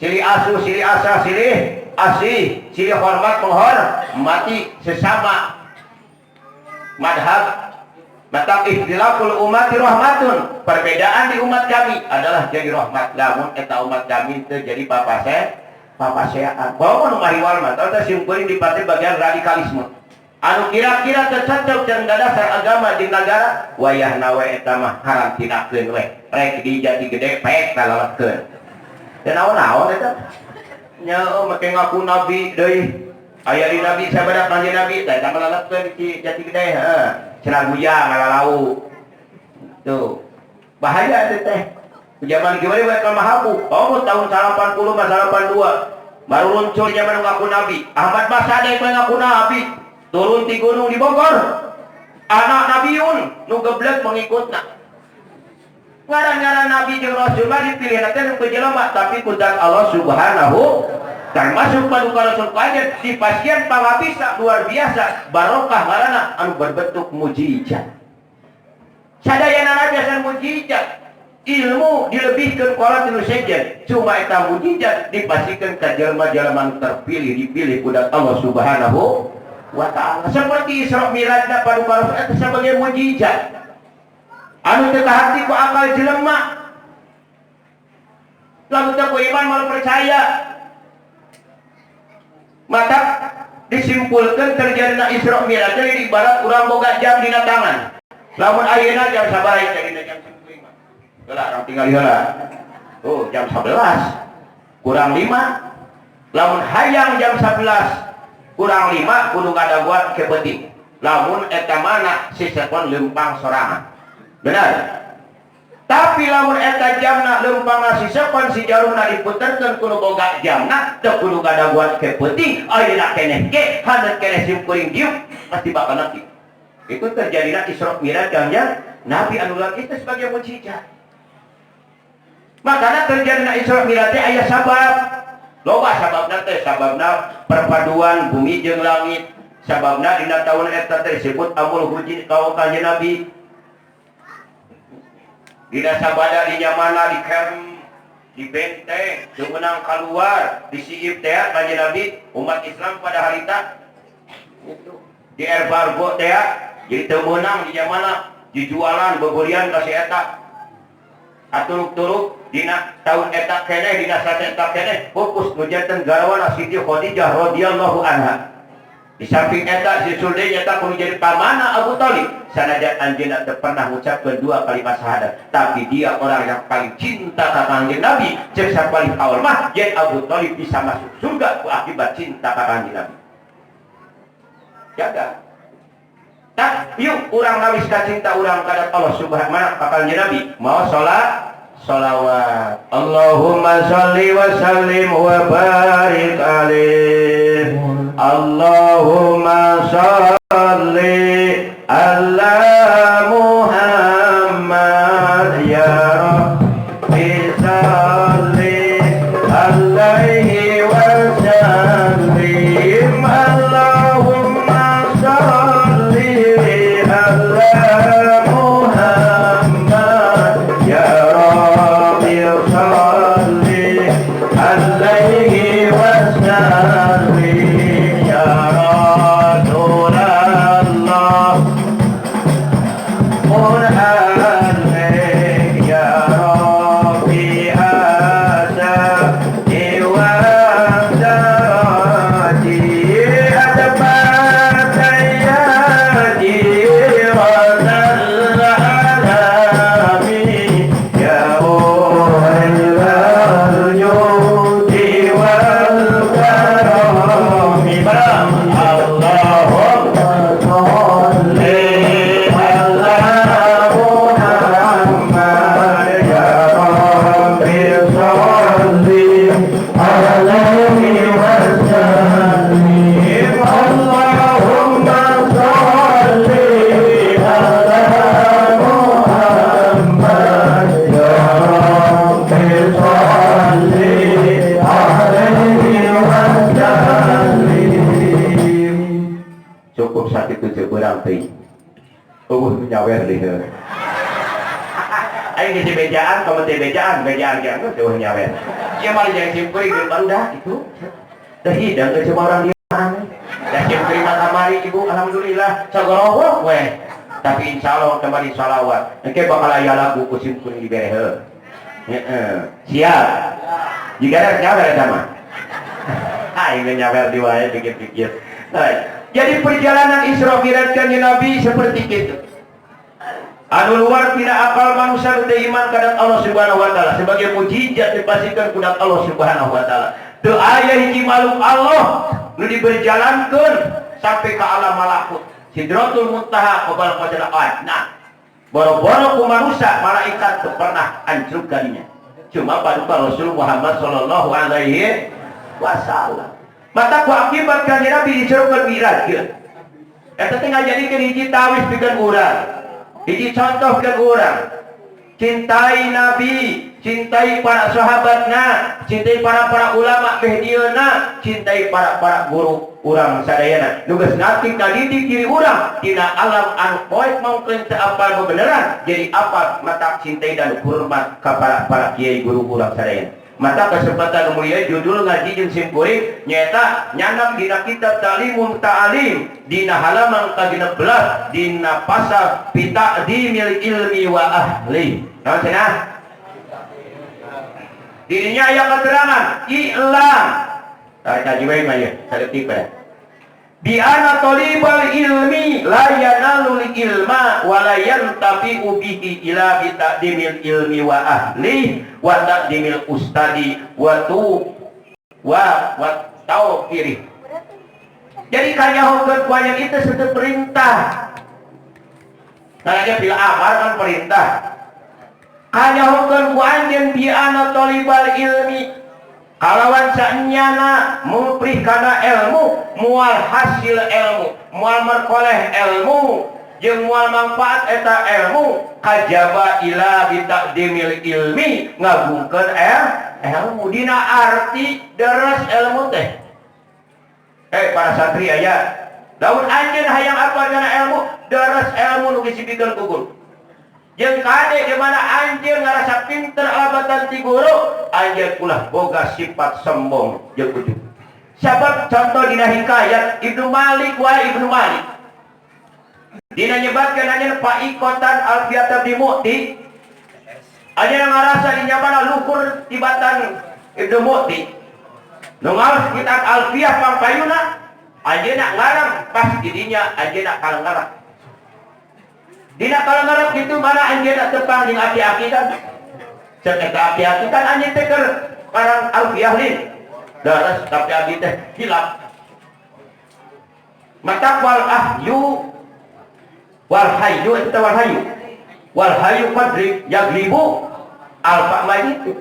S1: silih asuh silih asa silih asih silih hormat menghormati sesama madhab mata ikhtilaful umati rahmatun perbedaan di umat kami adalah jadi rahmat lamun eta umat kami teu jadi papaseaan walaupun mariwal mah tah sim kuring dipate bagian radikalisme anu kira-kira tercocok jeung dasar agama di negara wayahna we eta mah haram tinakeun we rek di jati gede pek kalawatkeun teu naon-naon eta nya make ngaku nabi deui aya di nabi sabada panji nabi teh tah malalapkeun di jati gede cenah buyang ngalalau tuh bahaya itu teh zaman gimana buat mahabu tahun 80 mas 82 baru muncul zaman ngaku nabi Ahmad Basade yang ngaku nabi turun di gunung di Bogor anak nabiun nu geblek mengikutna ngaran-ngaran nabi jeung rasul mah dipilih nanti nu jelema tapi kudat Allah subhanahu termasuk paduka rasul kaget di pasien pangabisa luar biasa barokah ngaranna anu berbentuk mujizat sadayana biasa mujizat ilmu dilebihkeun qolat nu sejen cuma eta mujizat dipasikeun ka jelema-jelema terpilih dipilih kudat Allah subhanahu wa ta'ala seperti Isra Mi'rajna paduka rasul eta sebagai mujizat anu teu kahati ku akal jelema lamun teu iman mal percaya maka disimpulkan terjadinya Isra Mi'raj jadi ibarat urang boga jam dina tangan lamun ayeuna jam sabaraha jadi jam 9 heula urang tinggal heula jam 11 kurang 5 lamun hayang jam 11 kurang 5 kudu ngadaguan ke penting. Lamun eta mana sisekon lempang sorangan. Benar. Tapi lamun eta jamna lempang sisekon si jarumna diputerkeun kudu boga jamna teu kudu ngadaguan ke penting. Ayeuna keneh ge haneup keneh simkuring diuk pasti bakal nanti. Itu terjadinya Isra Mi'raj yang Nabi anu lagi itu sebagai mukjizat. Makanya terjadinya Isra Mi'raj aya sabab. Loba sababna teh sababna perpaduan bumi jeung langit. Sababna dina taun eta teh disebut amul hujin kaum kanjeng Nabi. Dina sabada di nyamana di camp di benteng teu meunang keluar di siip teh kanjeng Nabi umat Islam pada harita itu di embargo teh jadi teu meunang di nyamana dijualan bebeulian ka si eta. Aturuk-turuk dina tahun eta keneh dina saat eta keneh fokus nujanten garawana Siti Khadijah radhiyallahu anha. Di samping eta si Sulde nyata kudu jadi pamana Abu Thalib. Sanajan anjeunna teu pernah ngucapkeun 2 kalimat syahadat, tapi dia orang yang paling cinta ka kanjeng Nabi. Ceuk paling awal mah yen Abu Thalib bisa masuk surga akibat cinta ka kanjeng Nabi. Jaga. Tak, yuk urang nawis ka cinta urang kadat Allah Subhanahu wa taala kanjeng Nabi. Mau sholawat. Allahumma sholli wa sallim wa barik alaihi. Allahumma sholli ala Muhammad ya Rabbi sholli alaihi wa sallim. Allahumma sholli ala Muhammad ya Rabbi sholli alaihi wa sallim. Nyawer deh. Ayo ngisi bejaan, komite bejaan kan tuh nyawer. Dia malah yang simpuri di banda itu. Dah hidang ke cuma orang dia aneh. Dah simpuri kamari ibu, alhamdulillah sagorowo weh. Tapi insyaallah kembali salawat. Engke bakal aya lagu ku simpuri di berehe. Siap. Jika ada nyawer sama. Ayo nyawer di wae pikir-pikir. Jadi perjalanan Isra Mi'raj kanjeng Nabi seperti itu. Anu luar tidak akal manusia udah iman kepada Allah Subhanahu wa taala sebagai mukjizat dipastikan kepada Allah Subhanahu wa taala. Teu aya hiji makhluk Allah nu diberjalankeun sampai ke alam malakut. Sidratul Muntaha qabal qadar adna. Boro-boro ku manusia malaikat teu pernah anjlug kadinya. Cuma paduka Rasul Muhammad sallallahu alaihi wasallam. Mata ku akibat kanjeng Nabi dicerokeun Mi'raj kieu. Eta teh ngajadikeun hiji tawis pikeun urang. Hiji contoh ke orang, cintai Nabi, cintai para sahabatnya, cintai para ulama kehdieuna, cintai para guru urang sadayana. Nugas nanti kali di kiri urang, tina alam anu poek mungkin teu apal bebeneran, jadi apa mata cintai dan hormat ka para kiai guru urang sadayana. Mata kesempatan mulia judul ngaji jeung simkuring nyata nyandak dina kitab Ta'limum Ta'alim dina halaman ka-16 dina pasal bita'dimil ilmi wa ahli. Naon cenah? Dirinya aya keterangan i'lam. Tarik kaji wae mah ye, saeutik bae. Bi anna talibal ilmi la yanalul ilma wa la yantafi'u bihi ila bi ta'dimil ilmi wa ahli wa taqdimil ustadi wa tu wa tau kiri. Jadi kanyahokeun kuanya itu sudah perintah. Karena bila amar kan perintah. Kanyahokeun ku anjeun bi ana talibal ilmi. Kalawan sanyana muprih kana ilmu, mual hasil ilmu, mual merkoleh ilmu, jeung mual manfaat eta ilmu, kajaba ila bitaqdimil ilmi, ngagungkeun ilmu dina arti deres ilmu teh. Para santri aya, lamun anjeun hayang apa kana ilmu, deres ilmu nu disibikeun ku guru. Jeung kade di mana anjeun ngarasa pinter alabatan ti guru, anjeun ulah boga sifat sombong jeung ujub. Sabab contoh dina hikayat Ibnu Malik wa Ibnu Malik. Dina nyebatkeun anjeun paikotan Alfiyah bin Mu'ti. Anjeun ngarasa di nyamana luhur tibatan Ibnu Mu'ti. Nu ngaos kitab Alfiyah pangpayuna, anjeun ngarang pas didinya anjeun kalengarap. Dina kalau ngarap gitu mana anjeun tepang jeung aki-aki kan. Cek eta aki-aki kan anjeun teh keur karang Alfiyah lin. Daras tapi abi teh hilap. Mata wal ahyu wal hayyu eta wal hayyu. Wal hayyu qadri yaglibu alfa majitu.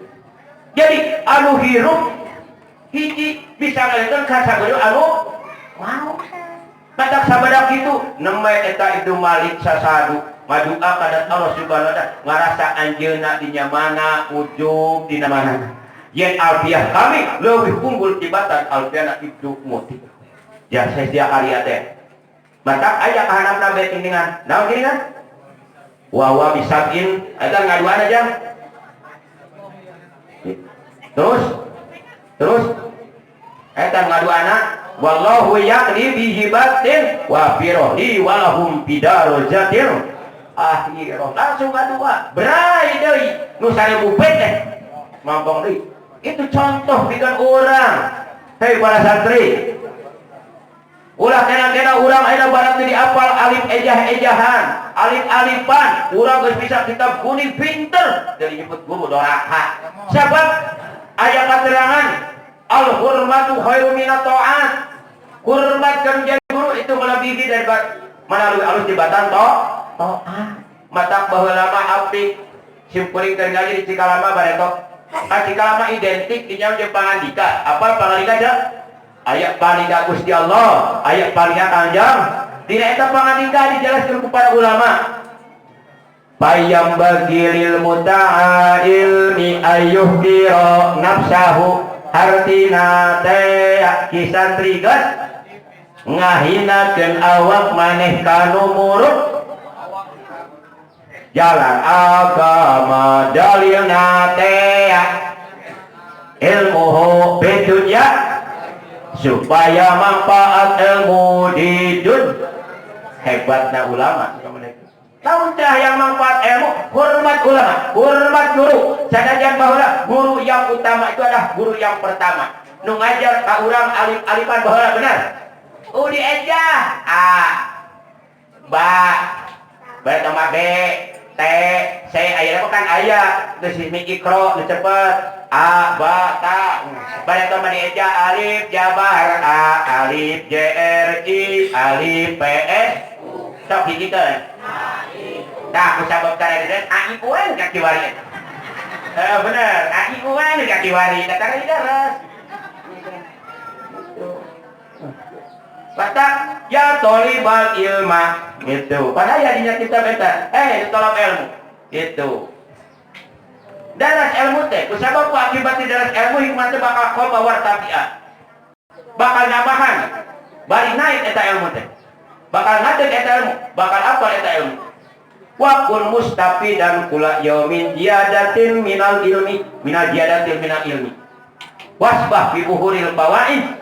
S1: Jadi anu hirup hiji bisa ngalekeun ka sabeureum anu mau. Kadak sabadak itu nemai eta Ibnu Malik sasadu madu'a kadat Allah subhanahu wa ta'ala ngarasa anjeunna di nyamana ujub dina mana yen Alfiyah kami leuwih unggul tibatan Alfiyah Ibnu Mu'ti ya saya karya teh mata aya kahanapna bait geuningan naon geuningan wa bisabin eta ngaduan aja terus eta ngaduana wallahu yaqdi bihibatin wa birohi walahum bidarojatil akhirah langsung ngadua berai deui nu 1000 bait teh mampong deui itu contoh bikin orang. Hei para santri, ulah kena-kena urang ayeuna barang teu diapal alif ejah-ejahan alif-alifan urang geus bisa kitab kuning pinter dari nyebut guru doraka sabab aya katerangan al hurmatu khairu minat ta'at. Hormat kan jadi guru itu melebihi dari melalui alus jembatan to'at. Matak bahwa lama apik simpuring keur ngaji di Cikalama bareto. Cikalama identik inyam jeung pangandika. Apa pangandika dah? Ayat pangandika Gusti Allah, ayat pangandika Kangjeng. Dina eta pangandika dijelaskeun ku para ulama. Bayam bagilil muta'il mi ayyuhdira nafsahu hartina teh kisantri geus ngahinakeun awak maneh kanu murub jalan agama dalilna teh ilmu bidunya supaya manfaat ilmu di dunia. Hebatna ulama tahun dah yang manfaat ilmu, hormat ulama, hormat guru. Sanajan bahwa guru yang utama itu adalah guru yang pertama. Nu ngajar ka urang alif-alifan baheula benar. Di ejah a ba bertambah b t c aya kan aya geus mikro nu cepet a ba ta bari tambah di ejah alif jabar a alif jr i alif ps sok hijikeun nah kusabab karena ai kuan kaki wari bener ai kuan kaki wari kata daras kata ya tolibal ilma gitu padahal ya dinya kita beta tolong ilmu gitu daras ilmu teh kusabab ku akibat daras ilmu hikmah teh bakal qoma wartabi'a bakal nambahan bari naik eta ilmu teh bakal ngadeg eta ilmu bakal apal eta ilmu wa kun mustafidan kula yaumin ziyadatin minal ilmi minal ziyadatin minal ilmi wasbah bi buhuril fawaid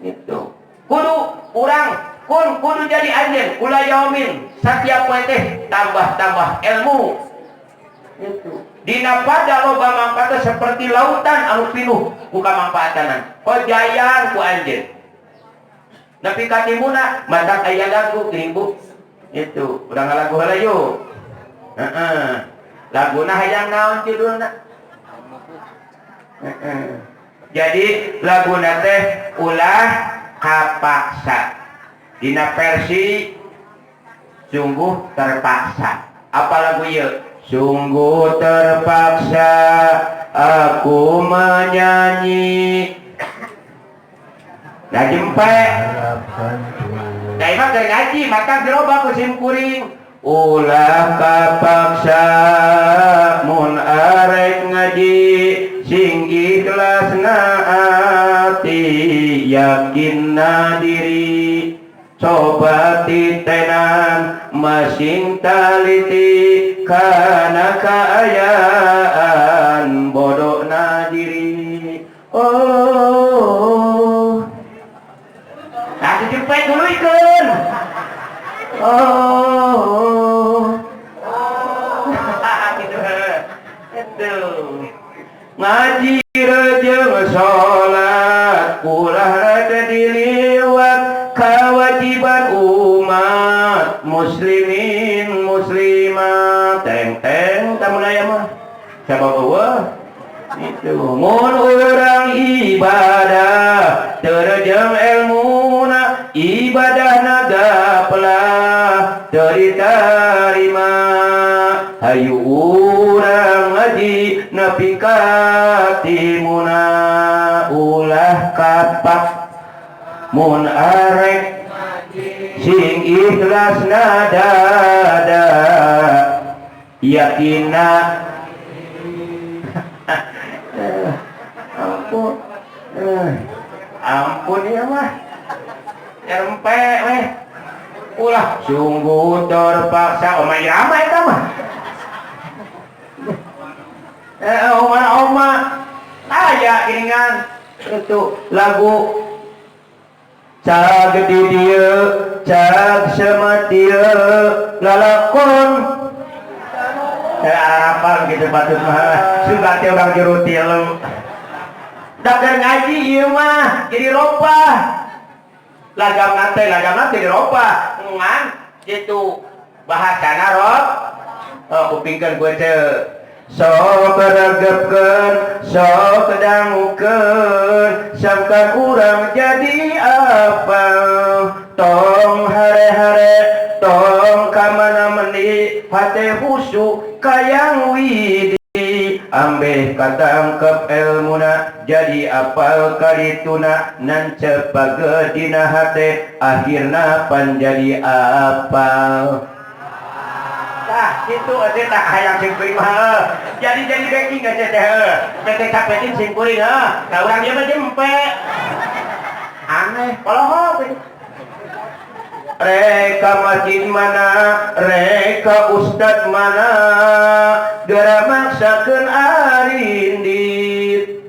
S1: gitu kudu urang kudu jadi anjeun kula yaumin setiap poe teh tambah ilmu itu dina pada loba mangpaatna seperti lautan anu pinuh ku kamangpaatanan pojayan ku anjeun nepi ka timuna matak aya lagu geuning itu urang lagu heula yuk laguna hayang naon judulna Jadi laguna teh ulah kapaksa. Dina versi sungguh terpaksa. Apa lagu ieu? Sungguh terpaksa aku menyanyi. Nah jempe Daima keur ngaji maka geroba ku sim kuring. Ulah kapaksa mun arek ngaji sing ikhlasna ati yakinna diri coba titenan masing taliti kana kaayaan bodohna diri. Oh nah dijempet dulu ikun. Oh gitu itu ngaji rejeng sholat ulah rada diliwat kewajiban umat muslimin muslimat teng tamun aya mah sabab eueuh itu mun urang ibadah terjeng ilmuna ibadahna gaplah diterima hayu urang ngaji nepi ka timuna ulah kapak mun arek sing ikhlasna dada yakinna ampun ya mah rempe weh ulah sungguh terpaksa omah irama eta mah oma aya geuningan itu lagu cag di dieu cag sematieu lalakon harapan gitu patut mah suka teh urang jero tilu dagang ngaji ieu mah jadi ropa lagam nate jadi ropa ngan gitu bahasana rob kupingkeun ku teu sok regepkeun sok dangukeun samkan urang jadi apa tong hare-hare tong kamana mendi hate husu kayang widi ambeh katangkep ilmuna jadi apal karituna nan cepage dina hate akhirna pan jadi apal. Nah itu aja tak hayang sing kuring mah jadi backing aja teh PT capetin sing kuring nah urang dia mah jempe aneh polohok reka masjid mana reka ustad mana geura maksakeun arindit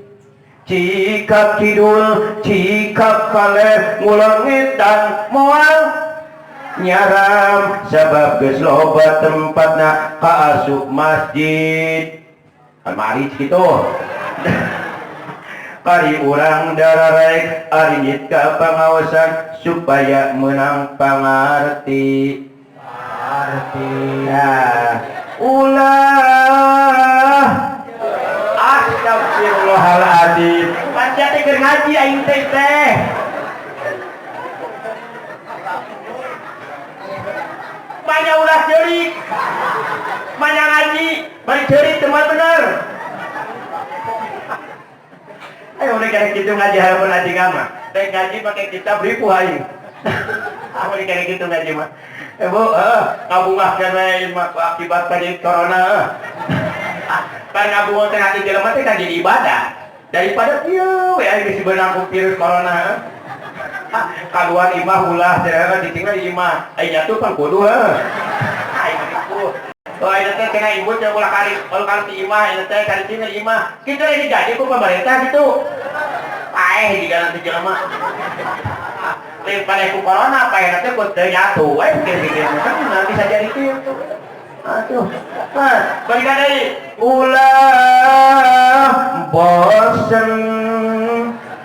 S1: cikap kidul cikap kaleh ngulang ngetan moal nyaram sabab geus loba tempatna kaasup masjid mari kitu kari urang dararek aringit ka pangaosan supaya menang pangarti nah ulah astagfirullahaladzim panca teh keur ngaji aing teh banyak ulah cerik banyak ngaji bari cerik teman bener ayo udah kayak gitu ngaji harapan ngaji ngama teh ngaji pakai kitab ribu aing aku kayak gitu ngaji mah bu ngabungahkeun we akibat pandemi corona kan ngabungkeun teh hati jelema teh kan jadi ibadah daripada ieu we aing geus beunang virus corona kaluan imah ulah cerewet ditinggal di imah aing jatuh kan kudu aing itu oh aing teh kena imbut yang ulah kali kalau di imah aing teh kali tinggal di imah kitu ini jadi ku pemerintah gitu di dalam jelema lain pada ku corona apa yang teh ku teu jatuh we pikir-pikir kan bisa jadi kitu aduh balik deui ulah bosen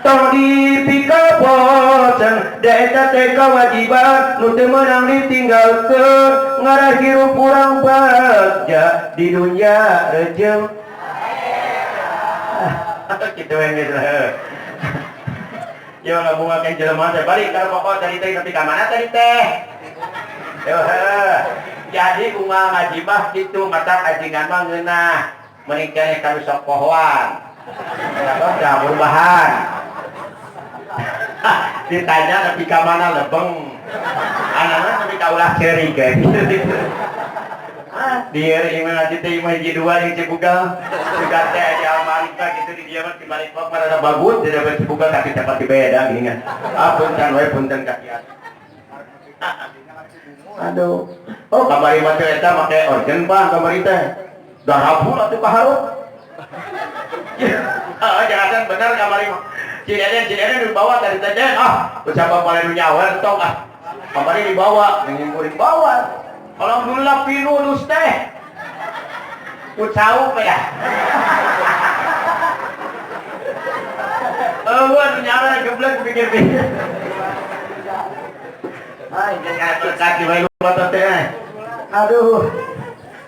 S1: tong dipika bosen daeta teh kewajiban nu teu meunang ditinggalkeun ngarah hirup urang bagja di dunya rejeng Gitu yang gitu. Ya nggak bunga kayak jelema teh balik kalau pokok tadi teh tapi ka mana tadi teh. Jadi bunga ngaji mah gitu mata ajingan mah ngeunah menikah kana sok pohoan. Terus dah perubahan. Ditanya tapi ka mana lebeng. Anaknya tapi ka ulah ceri kayak gitu. Dia imah nanti teh imah hiji dua yang cibugal juga teh di almari gitu di dia mah di balik kok ada bagus di dapat cibugal tapi dapat beda gini kan punten we punten kakian aduh oh kamari mah teh eta make organ Pak kamari teh darabul atuh kaharut jangan benar kamari mah Cideden dibawa dari teh bersama paling nyawer tong kamari dibawa ngingkurin bawa. Alhamdulillah pinulus teh ucau ya wan nyala geblek pikir-pikir ay jangan terkaki bae lupa teh aduh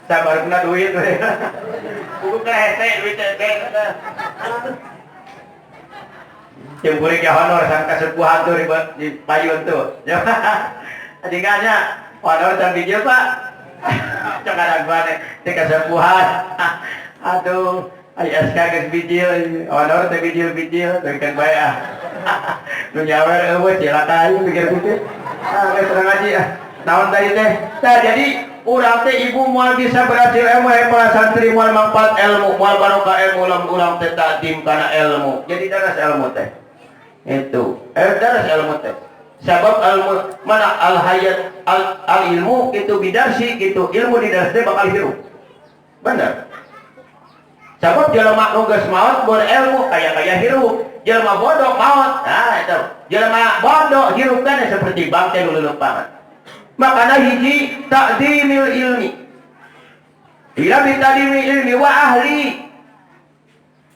S1: sabar kena duit buku kehete duit teh cemburi ke honor sangka sepuhan tuh di payun tuh adingannya honor dan video Pak jangan agak nih sepuhan aduh ayah sekarang video honor dan video dengan baik lu nyawer cilakai pikir-pikir terang aja tahun tadi teh jadi urang teh ibu mual bisa berhasil ilmu para santri mual manfaat ilmu mual barokah ilmu lam urang teh takdim karena ilmu jadi daras ilmu teh itu daras ilmu teh sebab ilmu mana al hayat al ilmu itu bidarsi gitu ilmu di darasnya bakal hirup benar sebab jelema nu geus maot berilmu kaya hirup jelema bodoh maot nah itu jelema bodoh hirup kan seperti bangkai dulu lupangan makanya hiji takdimil ilmi ila bitadimil ilmi wa ahli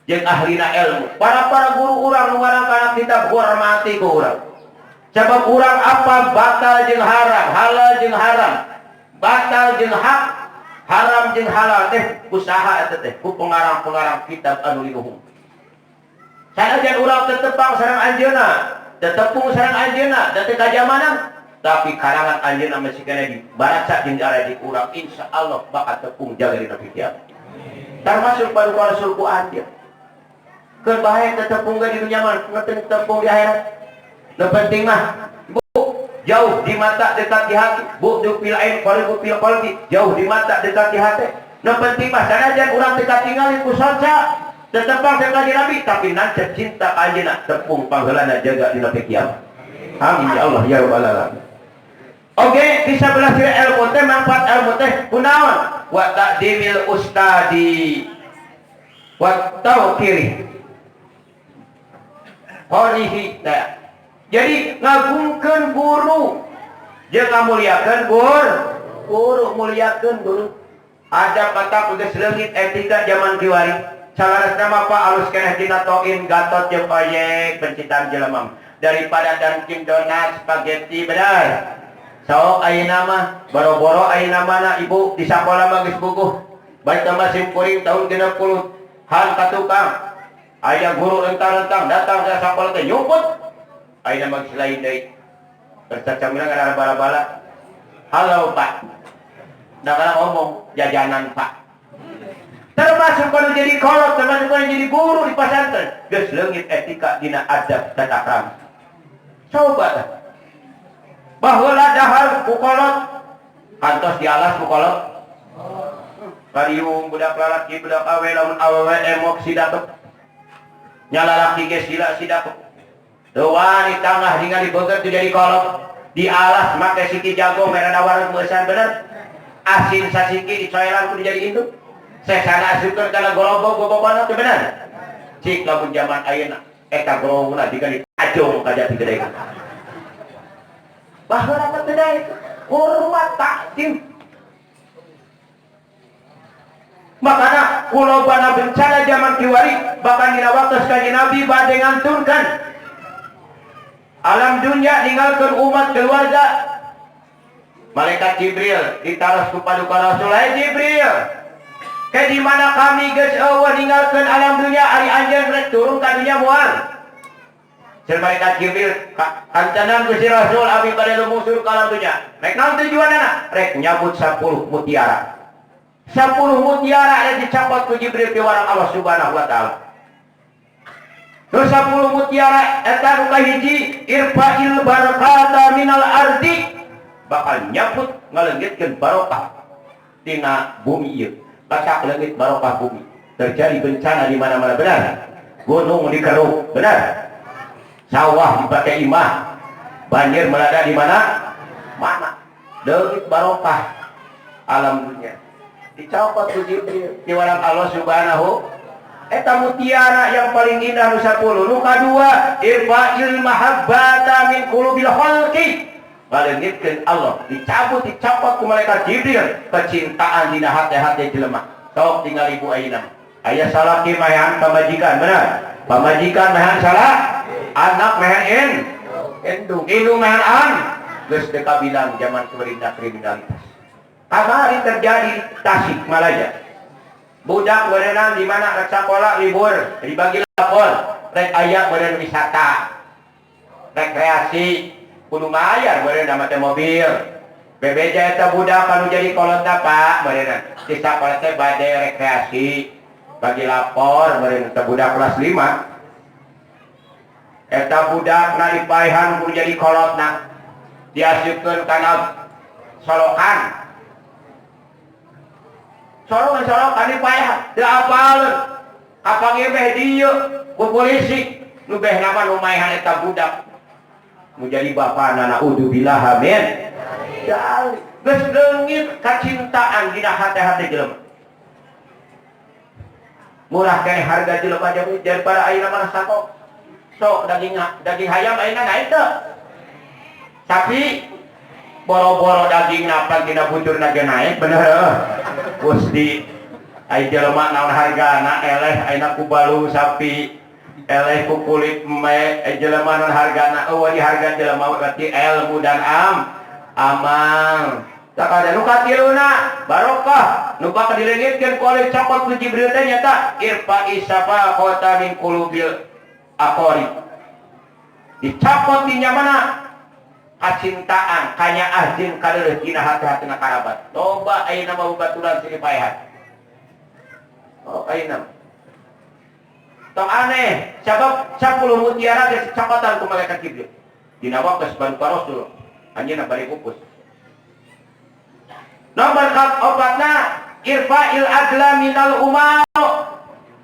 S1: jeung ahlina ilmu para guru urang nu ngarang kana kitab hormati ku urang sebab urang apa batal jeung haram halal jeung haram batal jeung hak haram jeung halal teh usaha eta teh ku pengarang kitab anu linuhung sanajan urang tetepang sareng anjeunna tetepung sareng anjeunna da teh kajamanan tapi karangan anjeunna masih kana dibaca jeung ara di urang insyaallah bakal tepung jaga dina kiamat termasuk paduka rasul ku anjeun keur bae tetepung ge di dunya mah tepung di akhirat. Yang penting mah bu jauh di mata dekat di hati bu dupil ain qalibu fil qalbi jauh di mata dekat di hati. Yang penting mah sanajan urang dekat tinggalin ku salsa tetepang dekat di nabi tapi nancep cinta anjeunna tepung pangheulana jaga dina kiamat. Amin ya Allah ya rabbal alamin. Oke, bisa belajar ilmu teh manfaat ilmu teh kunaon? Wa ta'dimil ustadi wa tawqiri. Qorihi teh jadi ngagungkeun guru jeung ngamuliakeun guru muliakeun guru ada kata geus leungit etika zaman kiwari salaresna mah Pak alus keneh dina toin gatot jeung oyek pencitaan jelema daripada Dunkin Donat spaghetti bener sok ayeuna mah boro-boro ayeuna mana ibu di sakola mah geus bukuh baik tambah simkuring tahun 60 han ka tukang aya guru rentang-rentang datang ke sakola teh nyumput ayeuna mah selain deui bercacamina kana bala-bala halo Pak da kana ngomong jajanan Pak termasuk kalau jadi kolot termasuk kalau jadi guru di pesantren geus leungit etika dina adab tata krama coba baheula dahar ku kolot kantos di alas ku kolot kariung budak lalaki budak awe lamun awewe emok sidatuk nyala laki ge sila sidatuk tuan di tengah ningali beungeut tu jadi kolot di alas make siki jago merah dawarun meusan bener asin sasiki dicoelan ku jadi induk sesana asupkeun kana golobog bobobana teh bener cik lamun zaman ayeuna eta golobogna digali ajong ka jati gede baheula mah teh hormat takdim makanya kulobana bencana zaman kiwari bahkan dina waktu kanjeng Nabi bade nganturkan alam dunia ninggalkan umat keluarga malaikat Jibril ditaras ku paduka Rasul hai Jibril Kayak di mana kami geus ninggalkeun alam dunia ari anjeun rek turun ka dunia moal. Malaikat Jibril kancanan Gusti Rasul abi bade lumusur ka alam dunia. Rek naon tujuanna? Rek nyabut 10 mutiara. 10 mutiara rek dicapot ku Jibril ti warang Allah Subhanahu wa taala. Terus 10 mutiara eta nu kahiji irfa'il barakata minal ardi, bakal nyabut ngaleungitkeun barokah tina bumi ieu. Baca leungit barokah bumi. Terjadi bencana di mana-mana, benar? Gunung dikeruk, benar? Sawah dipakai imah, banjir melanda di mana? Mana? Leungit barokah alam dunia. Dicopot ku Jibril di warang Allah Subhanahu. Eta mutiara yang paling indah nu 10. Nu kadua irfa'il mahabbata min qulubil khalqi. Ngaleungitkeun Allah, dicopot ku malaikat Jibril kecintaan dina hati-hati jelema. Sok tinggal ibu ayeuna. Aya salaki mayan pamajikan, benar? Pamajikan mayan salah, anak mayan indung mayan an. Geus teu kabilang zaman kriminalitas. Kamari terjadi Tasik Malaya. Budak berenang di mana rek sakola libur dibagi lapor, rek aya berenang wisata, rekreasi, kudu bayar berenang mate mobil. Bebeja eta budak kanu jadi kolotna Pak berenang. Di sakola teh bade rekreasi, bagi lapor berenang teh budak kelas 5. Eta budak na dipaehan kudu jadi kolotna. Diasupkeun kana solokan. Solokan dipaehan, teu apaleun. Kapanggih beh dieu ku polisi, nu beh nama nu maehan eta budak. Nu jadi bapana naudzubillah amin. Geus leungit kacintaan dina hati-hati jelema. Murah kene harga jelema daripada ayeuna mah sato. Sok daging hayam ayeuna naik teu. Tapi boro-boro daging napan tina buturna ge naik bener. Gusti ai jelema naon hargana eleh ayeuna ku balu sapi, eleh ku kulit me, jelema naon hargana eueuh di harga jelema berarti ilmu dan amal. Tak ada nu katiluna barokah nu bakal dileungitkeun ku oleh copot ku Jibril teh nyata irfa'i safaqata min qulubil aqarib. Dicopot di nyamana kacintaan kanya ahjin kadeuleuh dina hati-hatina karabat. Loba ayeuna mah baturan silih paehan. Oh ayeuna. Tong aneh, sabab 10 mutiara geus dicopotan ku malaikat Jibril. Dina waqt ban Rasul. Anjeunna bari pupus. Nomor obatna irfa'il adla minal umar.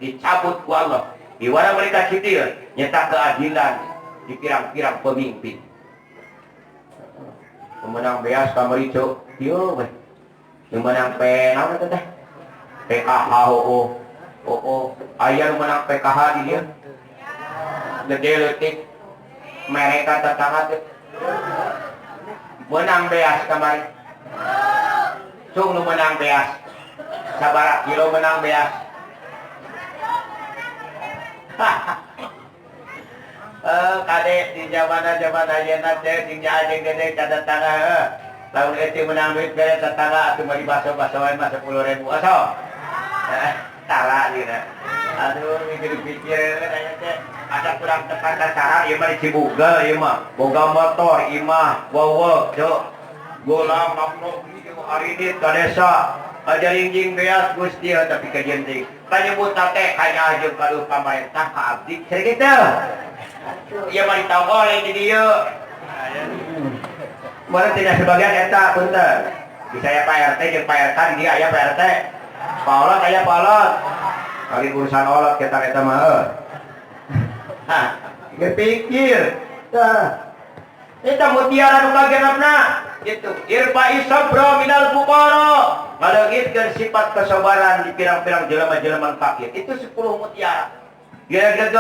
S1: Dicabut ku Allah. Di warang malaikat Jibril nyata keadilan di pirang-pirang pemimpin. Pemenang beas kamari cuk dieu weh. Yang menang naon eta teh? PKH aya nu menang PKH di dieu. Gede leutik mereka tetangga teh. Menang beas kamari. Cung nu menang beas. Sabaraha kilo menang beas? Kade di zaman ayeuna teh jeung anjing gede kada tangga lamun eueuh menang duit bere tetangga atuh mah dibaso-basoan mah 10.000 aso. Tara dina. Aduh mikir pikir aya teh ada kurang tepat sasaran ieu mah di Cibuga ieu mah. Boga motor ieu mah wow cuk. Gola maklum hari ini ka desa ajaring beas Gusti tapi kajenting. Kanyebut teh kanya ajeung ka pamarentah ka abdi ceri kitu. Ia mah ditawar di dieu. Mana tidak sebagian eta punten. Bisa ya Pak RT jeung Pak RK di dia aya Pak RT. Pak Olot aya Pak Olot. Kali urusan olot kita eta mah. Hah, pikir. Tah. Eta mutiara nu kagenepna gitu. Irfa'i sabra minal fuqara. Ngaleungitkeun sifat kesabaran di pirang-pirang jelema-jelema fakir. Itu 10 mutiara. Geger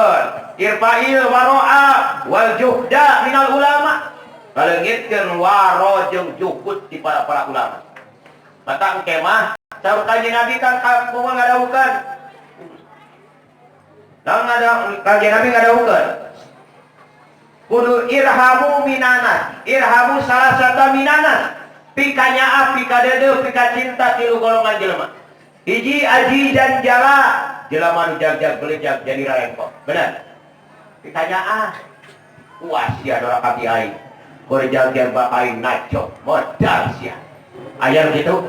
S1: irfa'il waro'a wal juhda minal ulama. Ngaleungitkeun waro jeung juhud di para ulama. Mata engke mah saur kanjeng Nabi kan kumaha ngadawukeun. Naon kanjeng Nabi ngadawukeun? Kudu irhamu minanas, irhamu salasata minanas. Pikanya api kadeudeuk pika cinta tilu golongan jelema. Hiji aji dan jala jelema nu jag-jag belejag jadi rarengkok. Benar? Ditanya puas sia dora kaki aing. Berjag-jag bak aing naco modal sia. Aya gitu?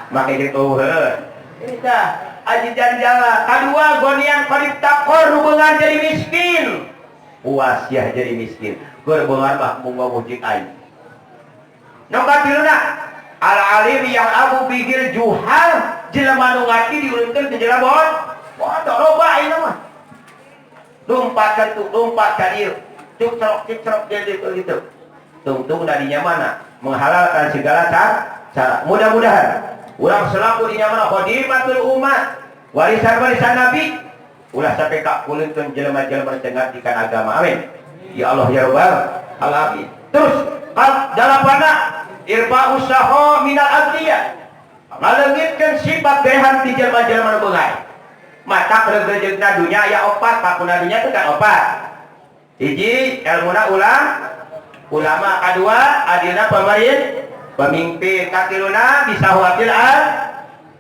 S1: Make gitu heuh. Ini tah aji dan jala. Kadua gonian qarib takor hubungan jadi miskin. Puas ya jadi miskin. Berbeungan mah mung ngawujud aing. Nomor tiluna al-alim yang abu bigil juhal jelema nu ngarti diulungkeun ke jelema bodoh loba ayeuna mah. Lumpat ka tu, lumpat ka dieu. Cuk-cerok gitu. Tungtung dadinya mana? Menghalalkan segala cara. Mudah-mudahan urang selaku dinya mana khadimatul umat, warisan-warisan Nabi ulah sampai ka kuleukeun jelema-jelema teu ngartikeun agama. Amin. Ya Allah ya Rabbal alamin. Terus dalapanna irfa usaha minal agniya. Ngalengitkeun sifat behan ti jelema-jelema nu beungai. Mata gregejeugna dunya aya opat, pakuna dunya teh kan opat. Hiji ilmuna ulama, kadua adina pemimpin, katiluna bisa wakil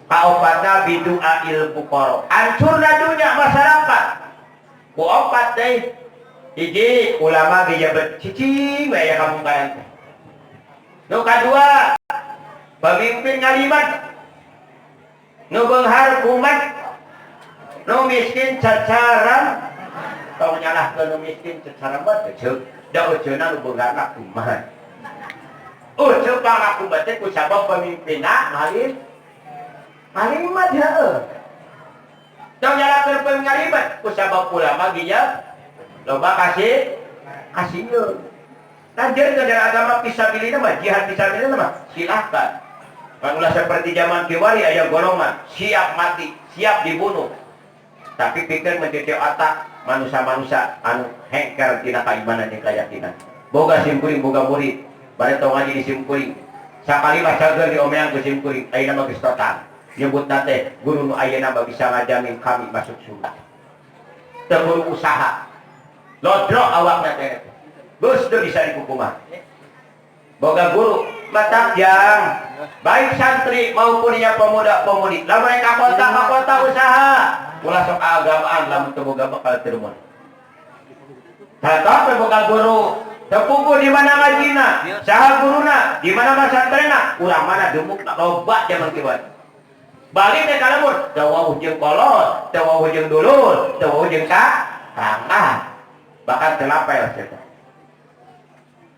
S1: kaopatna bidu'ail fuqara. Hancurna dunya masyarakat. Ku opat teh. Hiji ulama ge jabat cicing we aya kamungkaran teh. Nu kadua pemimpin ngalimat. Nu beunghar umat. Nu miskin cacaran. Tong nyalahkeun nu miskin cacaran mah teh ceuk. Da uceuna nu beunghar kumaha. Uceu pangaku teh ku sabab pemimpinna ngalimat heueuh. Tong nyalahkeun pemimpin ngalimat ku sabab ulama ge loba kasihieun. Lanjut ke dalam agama fisabilillah mah jihad fisabilillah mah silahkan. Kan ulah seperti zaman kiwari aya golongan siap mati, siap dibunuh. Tapi pikir menjadi otak manusia-manusia anu hengker tina kaimanan jeung keyakinan. Boga simkuring boga murid, bade tong ngaji di simkuring. Sakali mah cager diomeang ku simkuring, ayeuna mah geus total. Nyebutna teh guru nu ayeuna mah bisa ngajamin kami masuk surga. Teu guru usaha. Lodrok awakna teh. Geus teu bisa dikukumah. Boga guru matak yang baik santri maupun yang pemuda-pemudi. Lamun mereka kota usaha, ulah sok agamaan lamun teu boga bakal termun. Tatap boga guru, tepuku di mana ngajina, saha guruna, di mana masantrena, ulah mana demuk loba jaman kieu. Balik teh ka lamun, teu wawuh jeung kolot, teu wawuh jeung dulur, teu wawuh jeung kakak. Bahkan telapel cerita.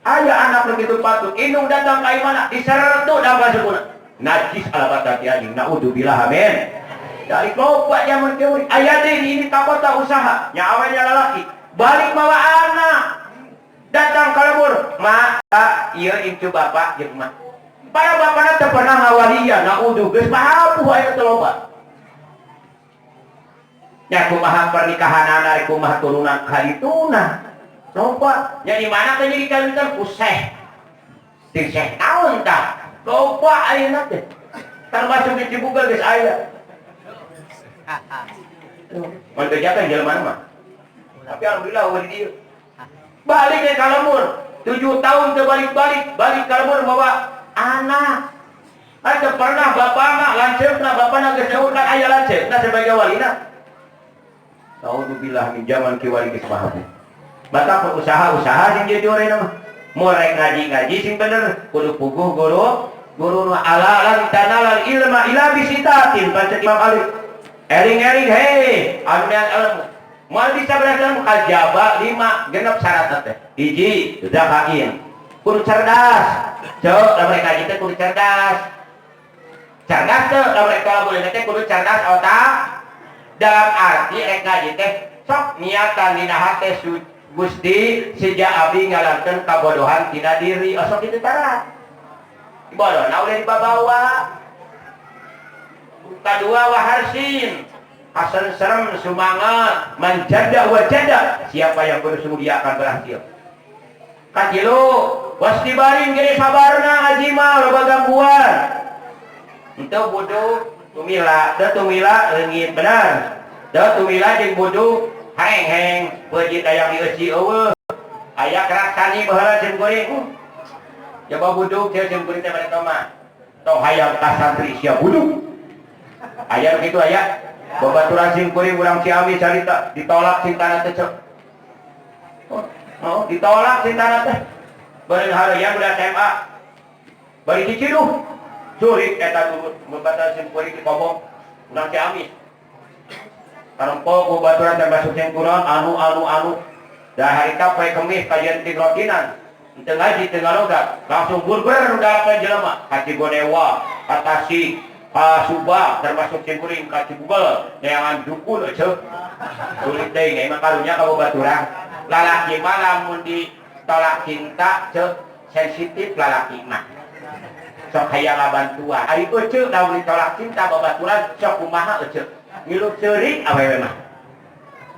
S1: Ayah anak begitu patut, indung datang kai mana, disertu dalam kasukuna. Najis alabat hati anjing, naudzubillah amin. Dari loba zaman keuri, ayah deh ini kapota usaha, nyawanya lalaki, balik bawa anak, datang kalebur, maka iya incu bapak jeung mah. Para bapakna teu pernah ngawaliya, naudzu geus pahapuh aya teu loba. Ya kumaha pernikahan anak, kumaha turunan kalituna. Loba, nya di mana teh jadi kawitan ku Syekh. Di Syekh taun tah. Loba ayeuna teh. Termasuk di Cibuga geus aya. Mun teu jatan jelema mah. Tapi alhamdulillah we di dieu. Balik ke Kalemur, 7 tahun teu balik ka Kalemur bawa anak. Aya pernah bapana lanceukna bapana geus jauh kan aya lanceukna sebagai walina. Alhamdulillah min zaman kiwari geus paham. Maka usaha-usaha sing jadi orangna mah. Mulai ngaji-ngaji sing bener, kudu puguh guru nu alalan tanalal ilma ila bisitatin baca Imam Ali. Ering-ering hei, anu yang ilmu. Moal bisa beragam kajaba 5 genep syarat teh. Hiji, zakain. Kudu cerdas. Cok, lamun ngaji teh kudu cerdas. Cerdas teh lamun kalau boleh teh kudu cerdas otak. Dalam arti rek ngaji teh sok niatan dina hate Gusti sejak abdi ngalankeun kabodohan tina diri osok kitu tara. Bodohna udah dibawa. Kadua waharsin hasan serem semangat manjada wajada, siapa yang bersungguh akan berhasil. Katilu wastibarin gini sabarna ngaji mah loba gangguan. Itu bodoh tumila, da tumila leungit benar. Da tumila jeung bodoh heng-heng beujit aya dieusi eueuh. Aya keraksani baheula jeung goreng. Coba bodoh teh jeung goreng teh mereka mah. Tong hayang ka santri sia bodoh. Aya begitu aya. Babaturan simkuring urang Ciamis carita ditolak cintana teh. Oh, ditolak cintana teh. Beureung hareuyan budak SMA. Bari diciduh. Surik eta dulu babaturan simkuring dikobong urang Ciamis. Karempok babaturan termasuk simkuring anu. Da harita poe Kemis kajian ti rotinan. Teu ngaji teu ngarogat, langsung burger udah apa jelema. Ka Cigodewa, ka Tasik, ka Subang, termasuk Cimpuring, ka Cibubel, neangan dukun eueuh. Sulit deui emang karunya ka babaturan. Lalaki mah lamun ditolak cinta ceu sensitif lalaki mah. Sok hayang bantuan. Ari eueuh lamun ditolak cinta babaturan sok kumaha eueuh. Ngilu ceurik awewe mah.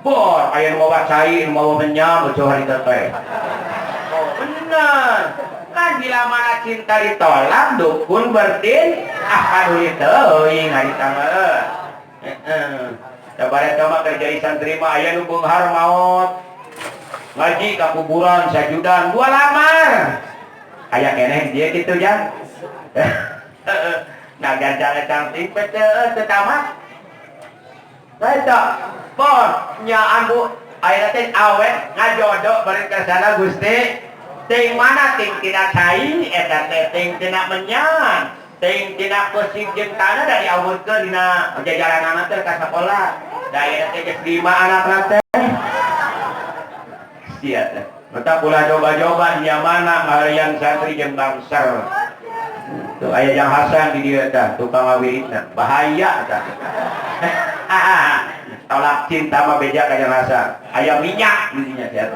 S1: Bor aya nu mawa cai, nu mawa menyam eueuh harita teh. Oh bener kan bila mana cinta ditolak dukun berdin aduh teuing harita mah sabaraha mah kerja isan terima aya nu beunghar maot ngaji ka kuburan sajudan 2 lamar aya keneh dia kitu jan nah ganjang cantik teu tamat eta bon nya ambu aya teh awet ngajodo bari ka sana Gusti ting mana ting tina cai eta teh ting tina menyan ting tina pesik jeung tanah dari awurkeun dina jajaranana teh ka sakola da aya teh geus 5 anakna teh sia teh mata kula coba-coba di mana ngalian santri jeung bangser tuh aya Jang Hasan di dieu teh tukang ngawiritna bahaya tah tolak cinta mah beja ka Jang Hasan aya minyak di dinya sia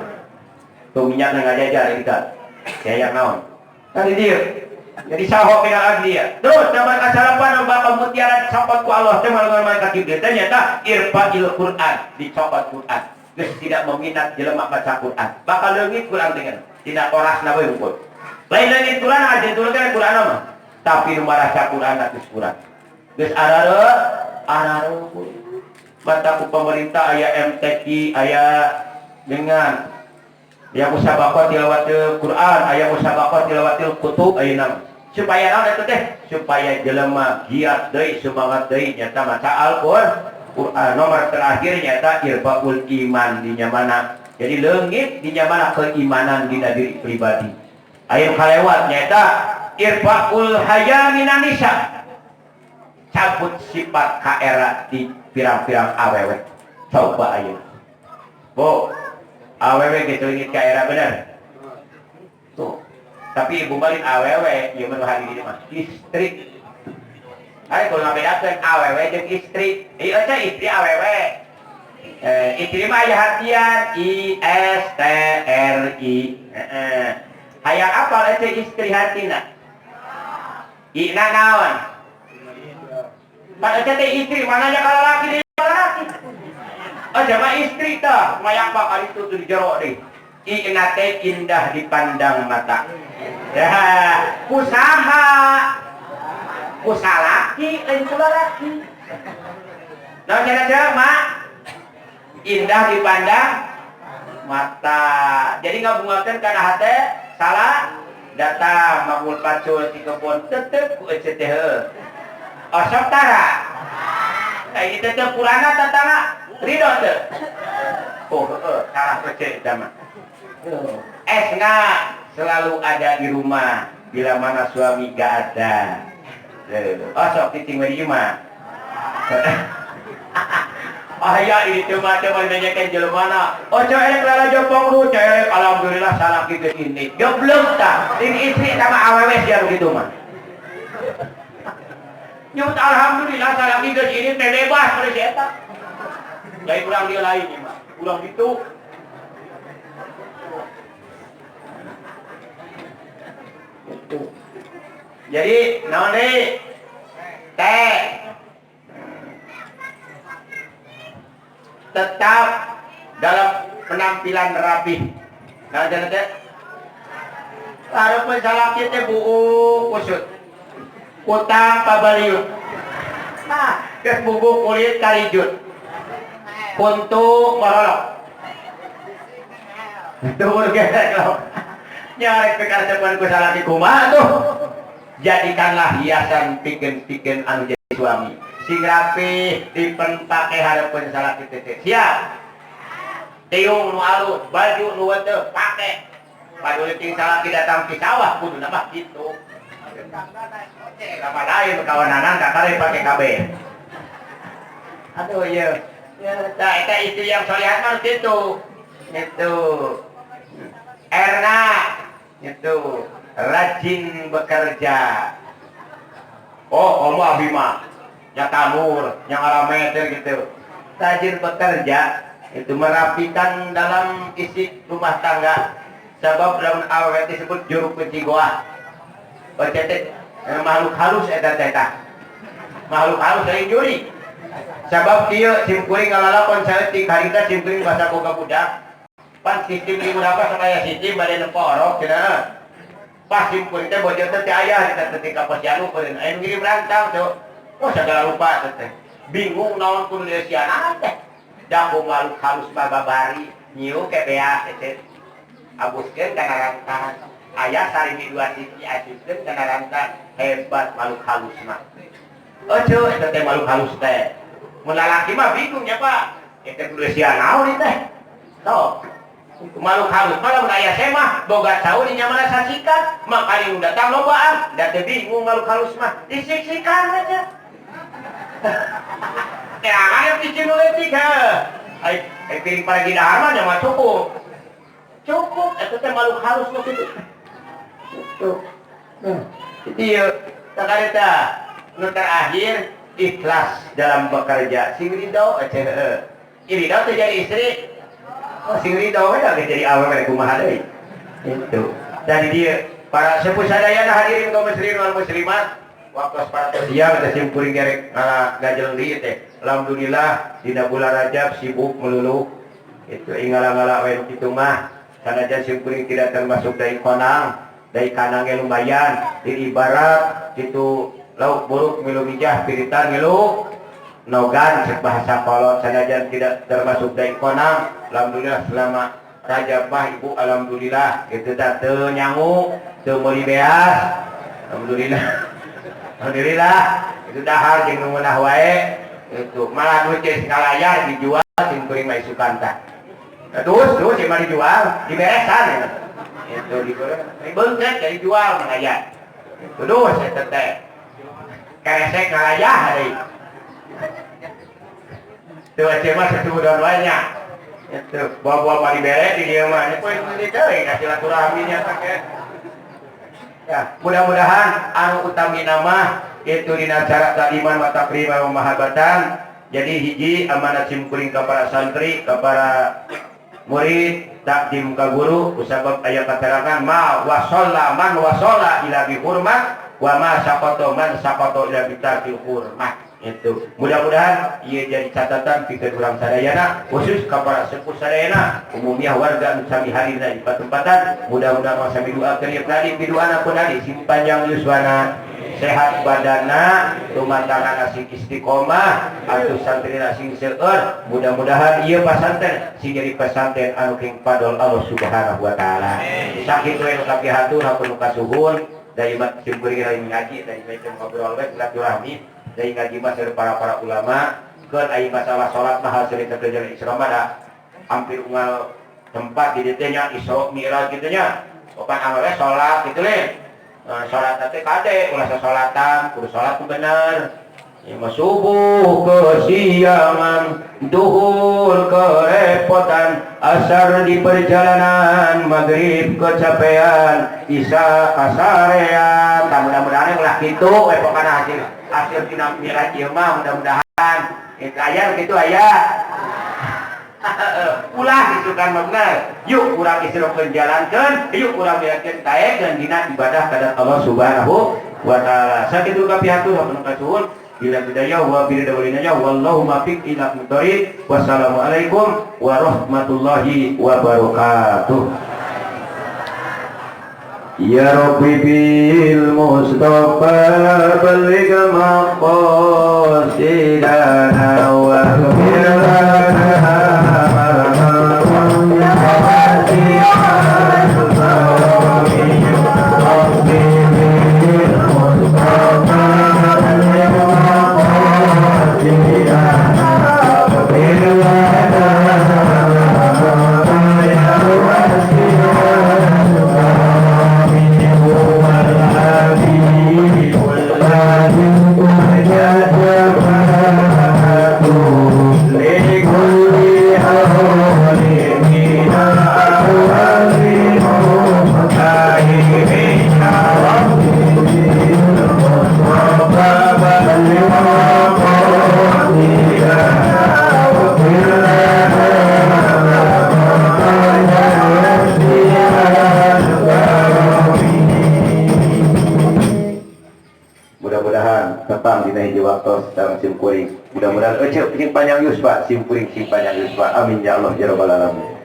S1: tuh minyak nang ngajajar itu kayak naon tadi dia jadi sahok dengan lagi dia terus zaman asalapan bakal mutiara copot ku Allah teh malungan malaikat Jibril teh nyata irfa'il Quran dicopot Quran geus tidak meminat jelema baca Quran bakal leungit Quran dengan tidak orasna we hukum lain leungit Quran aja turunkeun Quran mah tapi nu maraca Quran atuh Quran geus arareu mata ku pemerintah aya MTQ aya dengan ya musabaqah tilawatil Quran aya musabaqah tilawatil kutub ayeuna supaya naon eta teh supaya jelema giat deui semangat deui nyata maca Al-Qur'an nomor terakhir nyata irfaul iman di nyamana jadi leungit di nyamana keimanan dina diri pribadi aya kalewat nyata irfaul haya minan nisa cabut sifat kaera di pirang-pirang awewe coba ayeuna bo awewe gitu ingin ke era bener tuh tapi ibu balik awewe yang hari ini mah istri ayo kalau ngabedakeun awewe jeung istri ieu teh istri awewe istri mah aya hatian ISTRI hayang apal teh istri hatina ina naon pada teh istri mananya kalau laki di laki jama istri tah mayak bakal itu di jero deui ina teh indah dipandang mata dah kusaha kusalaki lain kula laki nah cara mak indah dipandang mata jadi ngabungakeun kana hate salah datang mabul pacul ti kebon tetep ku ece teh osok tara ini tetep purana tatana ridho teh oh salah ece zaman esna selalu ada di rumah bila mana suami gak ada osok titing di rumah ya itu mah coba nanyakan jelema oh coelek lala jopong lu coelek alhamdulillah salah kita ini goblok tak ini istri sama awewe sia begitu mah nyut alhamdulillah salah kita ini teh bebas pada si eta lain kurang dia lain mah kurang gitu jadi naon deui teh tetap dalam penampilan rapi. Nah, jangan teh. Hareup salaki teh buuk kusut. Kutang pabaliut. Nah, geus bubuk kulit karijut. Puntu marolok. Tuh geus nyarek pikir depan ku salaki kumaha tuh. Jadikanlah hiasan pikeun-pikeun anu jadi suami. sing rapi dipen pake harapan salah kita siap tiung nu alus baju nu wete pake padahal ting salah kita datang ke sawah kudu nama gitu nama lain kawanan kakare pakai KB aduh iya kita istri yang solehan kan gitu itu Erna itu rajin bekerja. Oh, kamu Abima, yang Tanur, yang Arameter gitu. Rajin bekerja itu merapikan dalam isi rumah tangga. Sebab dalam awet disebut juru kunci goa. Bercetek makhluk halus eta. Makhluk halus dari juri. Sebab dia simkuring ngalalakon saeutik harita simkuring bahasa boga budak. Pan sistem di berapa supaya sistem bade nemporok cenah. Pas simpul teh bojot teh aya ketika posyandu peureun aya nu ngirim rantang tuh. Oh segala lupa teh. Bingung naon kudu desiana teh. Jambu maluk halus bababari nyiu ke bea teh. Abuskeun kana rantang. Aya sarimi dua sisi asikeun kana rantang. Hebat maluk halus mah. Ojo eta teh maluk halus teh. Mun lalaki mah bingung nya Pak. Eta kudu desiana naon teh. Tuh. Malu halus malam raya semah boga tahu di nyaman saksikan makanya udah datang lombaan dan bingung malu halus mah disiksikan aja terangan yang dicinuletik ay piring para gidahar mah nyaman cukup itu teh malu halus mah gitu itu ya takareta nu terakhir ikhlas dalam bekerja sing ridho iri dah jadi istri sing ridho we jadi awal mereka kumaha deui itu dan dia para sepuh sadayana hadirin kaum muslimin wal muslimat waktu para siang ada simkuring gerek gajel di teh alhamdulillah dina bulan Rajab sibuk melulu itu ingala-ngala we kitu mah sanajan simkuring tidak termasuk dari konang dari kanangnya lumayan di ibarat itu lauk buruk milu mijah piritan milu nogan bahasa kolot sanajan tidak termasuk dari konang alhamdulillah selama Rajab mah ibu alhamdulillah itu tak teu nyangu teu meuli beas alhamdulillah itu dahar jeung nu meunah wae itu malah nu ceus kalayar dijual sing kuring mah isukan tah terus sih mah dijual diberesan itu dibeungkeun jadi jual mah aya itu dus eta teh keresek kalayah deui teu aja mah satudan wae nya itu bawa mari bere di dia mah poe di deui ka silaturahminya teh ya mudah-mudahan anu utami nama itu dina cara taliman wa takrima wa mahabbatan jadi hiji amanat simkuring ka para santri ka para murid takdim ka guru kusabab aya katerangan ma wasalla man wasalla ila bi hurmat wa ma saqata man saqata ila bi tarki hurmat itu mudah-mudahan ia jadi catatan pikeun urang sadayana khusus ka para sepuh sadayana umumnya warga anu sami harina di tempatan mudah-mudahan sami doa keur nadi piduana pun nadi sim panjang yuswana sehat badanna tumantangan asik istiqomah atuh santrina sing seueur mudah-mudahan ieu pasantren sing jadi pesantren anu king padol Allah Subhanahu wa taala sakitu anu kapihatur hatur kasuhun dari mat simkuring lain ngaji dari macam ngobrol we silaturahmi dari ngaji mas dari para ulama keun aya masalah salat mahal sering terjadi Isra dah hampir unggal tempat di dieu nya Isra Mi'raj kitu nya opan awewe salat kitu le salat teh kade ulah sasolatan kudu salat bener ya subuh kesiangan duhur kerepotan asar di perjalanan maghrib kecapean isya kasarean mudah-mudahan ulah kitu we pokona hasil tina Mi'raj ieu mah mudah-mudahan aya kitu aya ulah gitu kan benar yuk kurang isrokeun jalankeun yuk kurang biakeun taekeun dina ibadah kepada Allah Subhanahu wa taala sakitu kapihatur hapunten kasuhun bila bidayah wa bidawlinanya wallahu muwaffiq ila muthariq wassalamualaikum warahmatullahi wabarakatuh. Ya Rabbi bil Mustafa balligh maqasidana wa ghfir lana simkuring. Mudah-mudahan sing panjang yus Pak, simkuring sing panjang yus Pak. Amin ya Allah ya rabbal alamin.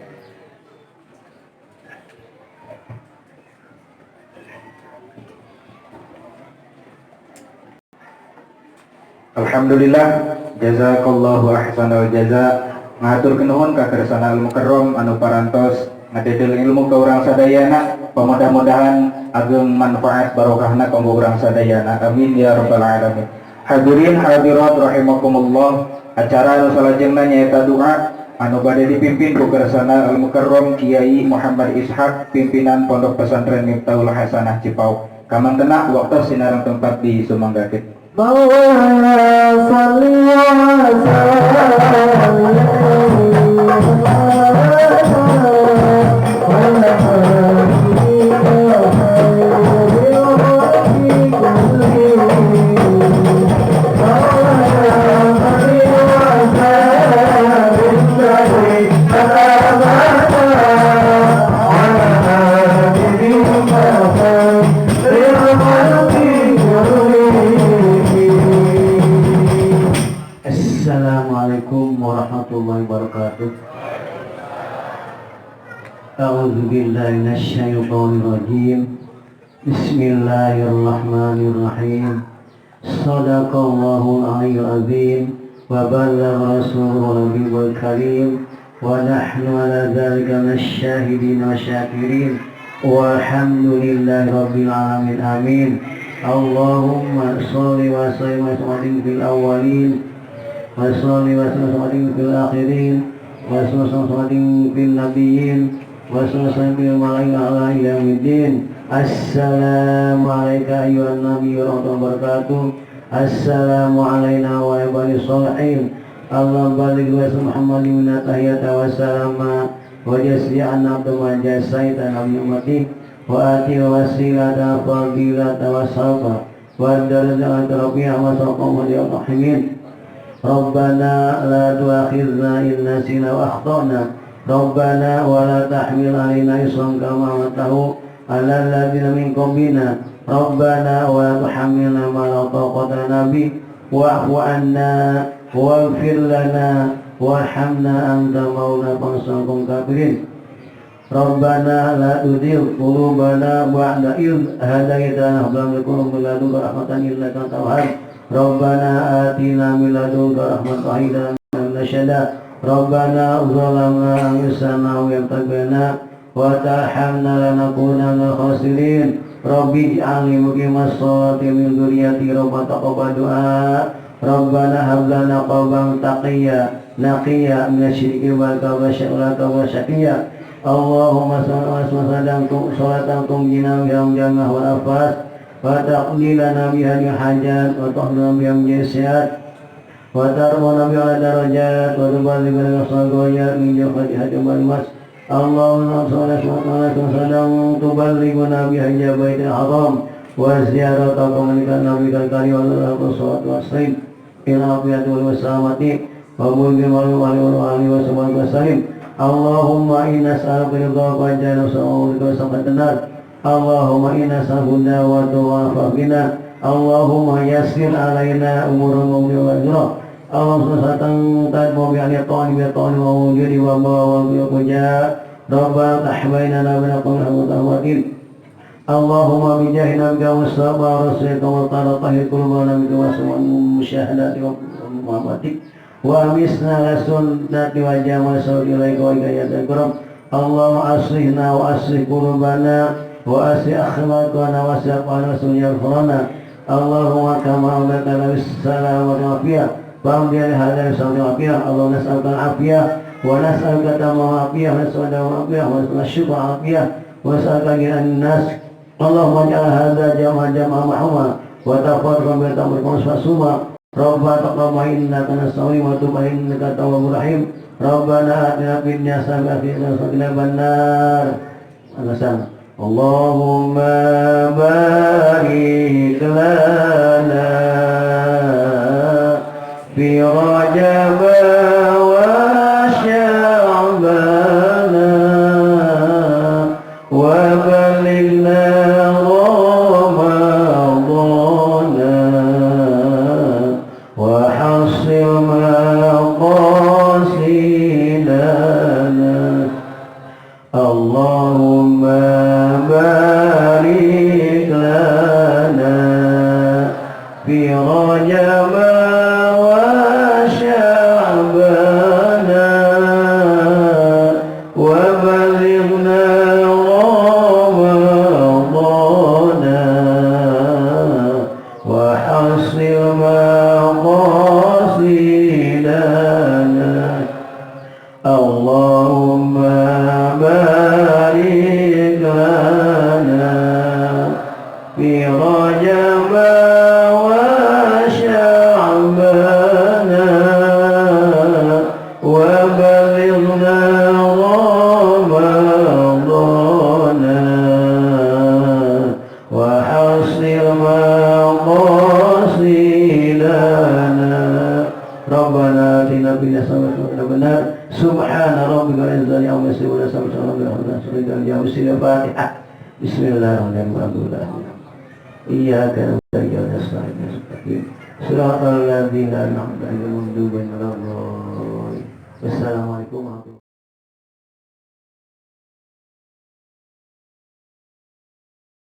S2: Alhamdulillah, jazakallahu ahsanal jaza. Ngatur kenuhun ka kersana al mukarram anu parantos ngadedel ilmu ka urang sadayana. Mudah-mudahan ageng manfaat barokahna kanggo urang sadayana. Amin ya rabbal alamin. Hadirin hadirat rahimakumullah. Acara anu salajengna nyaeta doa anu bade dipimpin ku kersana al mukarram Kiai Muhammad Ishaq, pimpinan Pondok Pesantren Miftahul Hasanah Cipauk. Kamangtena waktu sinareng tempat di Sumanggakeun.
S3: مولانا صل Assalamualaikum warahmatullahi wabarakatuh. A'udzu billahi minasyaitonir rajim. Bismillahirrahmanirrahim. Shadaqallahul aliyyul azim wa ballagha rasulul nabiyul karim wa nahnu ala dzalika minasyahidin wa syakirin walhamdulillahi rabbil alamin. Amin. Allahumma shalli wa sallim wa sallim fil awwalin wasalli wasallim fil akhirin wasallim fil nabiyyin wasallim fil malaika ala yaumiddin. Assalamu alayka ayyuhan nabiy wa rahmatullahi wa barakatuh. Assalamu alayna wa ibadis shalihin. Allah barik wa Muhammadin min tahiyata wa salama wa jaziyana abdu wa jazaita nabi ummati wa ati wasilata fadilata wa salfa wa darajat rafi'a wa saqama ya rahimin. Rabbana la tu'akhidna in nasina wa akhtana. Rabbana wa la tahmil 'alaina isran kama hamaltahu 'alal ladzina min qablina. Rabbana wa la tuhammilna ma la taqata lana bih wa'fu 'anna waghfir lana warhamna anta maulana fansurna kafirin. Rabbana la tuzigh qulubana ba'da idh hadaytana wa hab lana min ladunka rahmatan innaka antal wahhab. Rabbana atina min ladunka rahmatan wa nashada. Rabbana zalamna anfusana wa yamtagana wa tarhamna lanakunanna khasirin. Rabbi ij'alni muqimas sholati min dzurriyyati rabbana taqabbal du'a. Rabbana hab lana qalban taqiyya naqiyya minasyirki wal kabasyraka wa syaqiyya. Allahumma salli wa sallim salatan tumjina yang jamah wal afas wa taqlilana biha hajat wa tahduna biha jasiat wa tarwana biha darajat wa tuballighana sallallahu min jafati hajat wal mas. Allahumma salli wa sallim tuballighuna biha jabaitil haram wa ziyarata qawmika nabiyil karim wa salatu wassalam ila abiyatul wassamati wa bulgil wal alihi wa sallam. Allahumma inna nas'aluka ridhaka wa jannata wa nar. Allahumma inna nas'aluka wa tawafaqina. Allahumma yassir alaina umurana wa ajra. Allahumma satang tadbu bi aliyatani bi tani wa wujudi wa bawa wa kuja. Rabbana tahbaina wa naqul wa tawakkil. Allahumma bi jahi nabiyika Mustafa wa rasulika wa ta'ala tahir qulubana bi waswan musyahadati wa muhammadik. Wa amisna la sunnati wa jamal saudi ilaika wa hidayat al-karam. Allahumma aslihna wa aslih qulubana wa aslih akhlaqana wa aslih af'alana wa aslih yarfana. Allahumma kama amatana bis-salam wa afiyah wa amdi al-hadar saudi afiyah. Allahumma nas'aluka al-afiyah wa nas'aluka tamam afiyah wa nas'aluka afiyah wa nas'aluka syukra afiyah wa nas'aluka ghinan nas. Allahumma ja'al hadha jama'a mahuma wa taqabbal bi ta'amul fasuma. Rabbana taqabbal innaka nasta'in wa tub 'alaina innaka tawwabur rahim. Rabbana atina fid dunya hasanatan wa qina adzabannar. Allahumma barik lana fi Rajab wa Sya'ban wa ballighna Ramadan wa آتنا في الحسنة benar. Subhana rabbika rabbil izzati amma yasifun wa salamun ala al-mursalin. Al-Fatihah. Bismillahirrahmanirrahim. Iyyaka na'budu wa iyyaka nasta'in. Shiratal ladzina an'amta 'alaihim ghairil maghdubi 'alaihim waladdallin. Wassalamualaikum warahmatullahi wabarakatuh.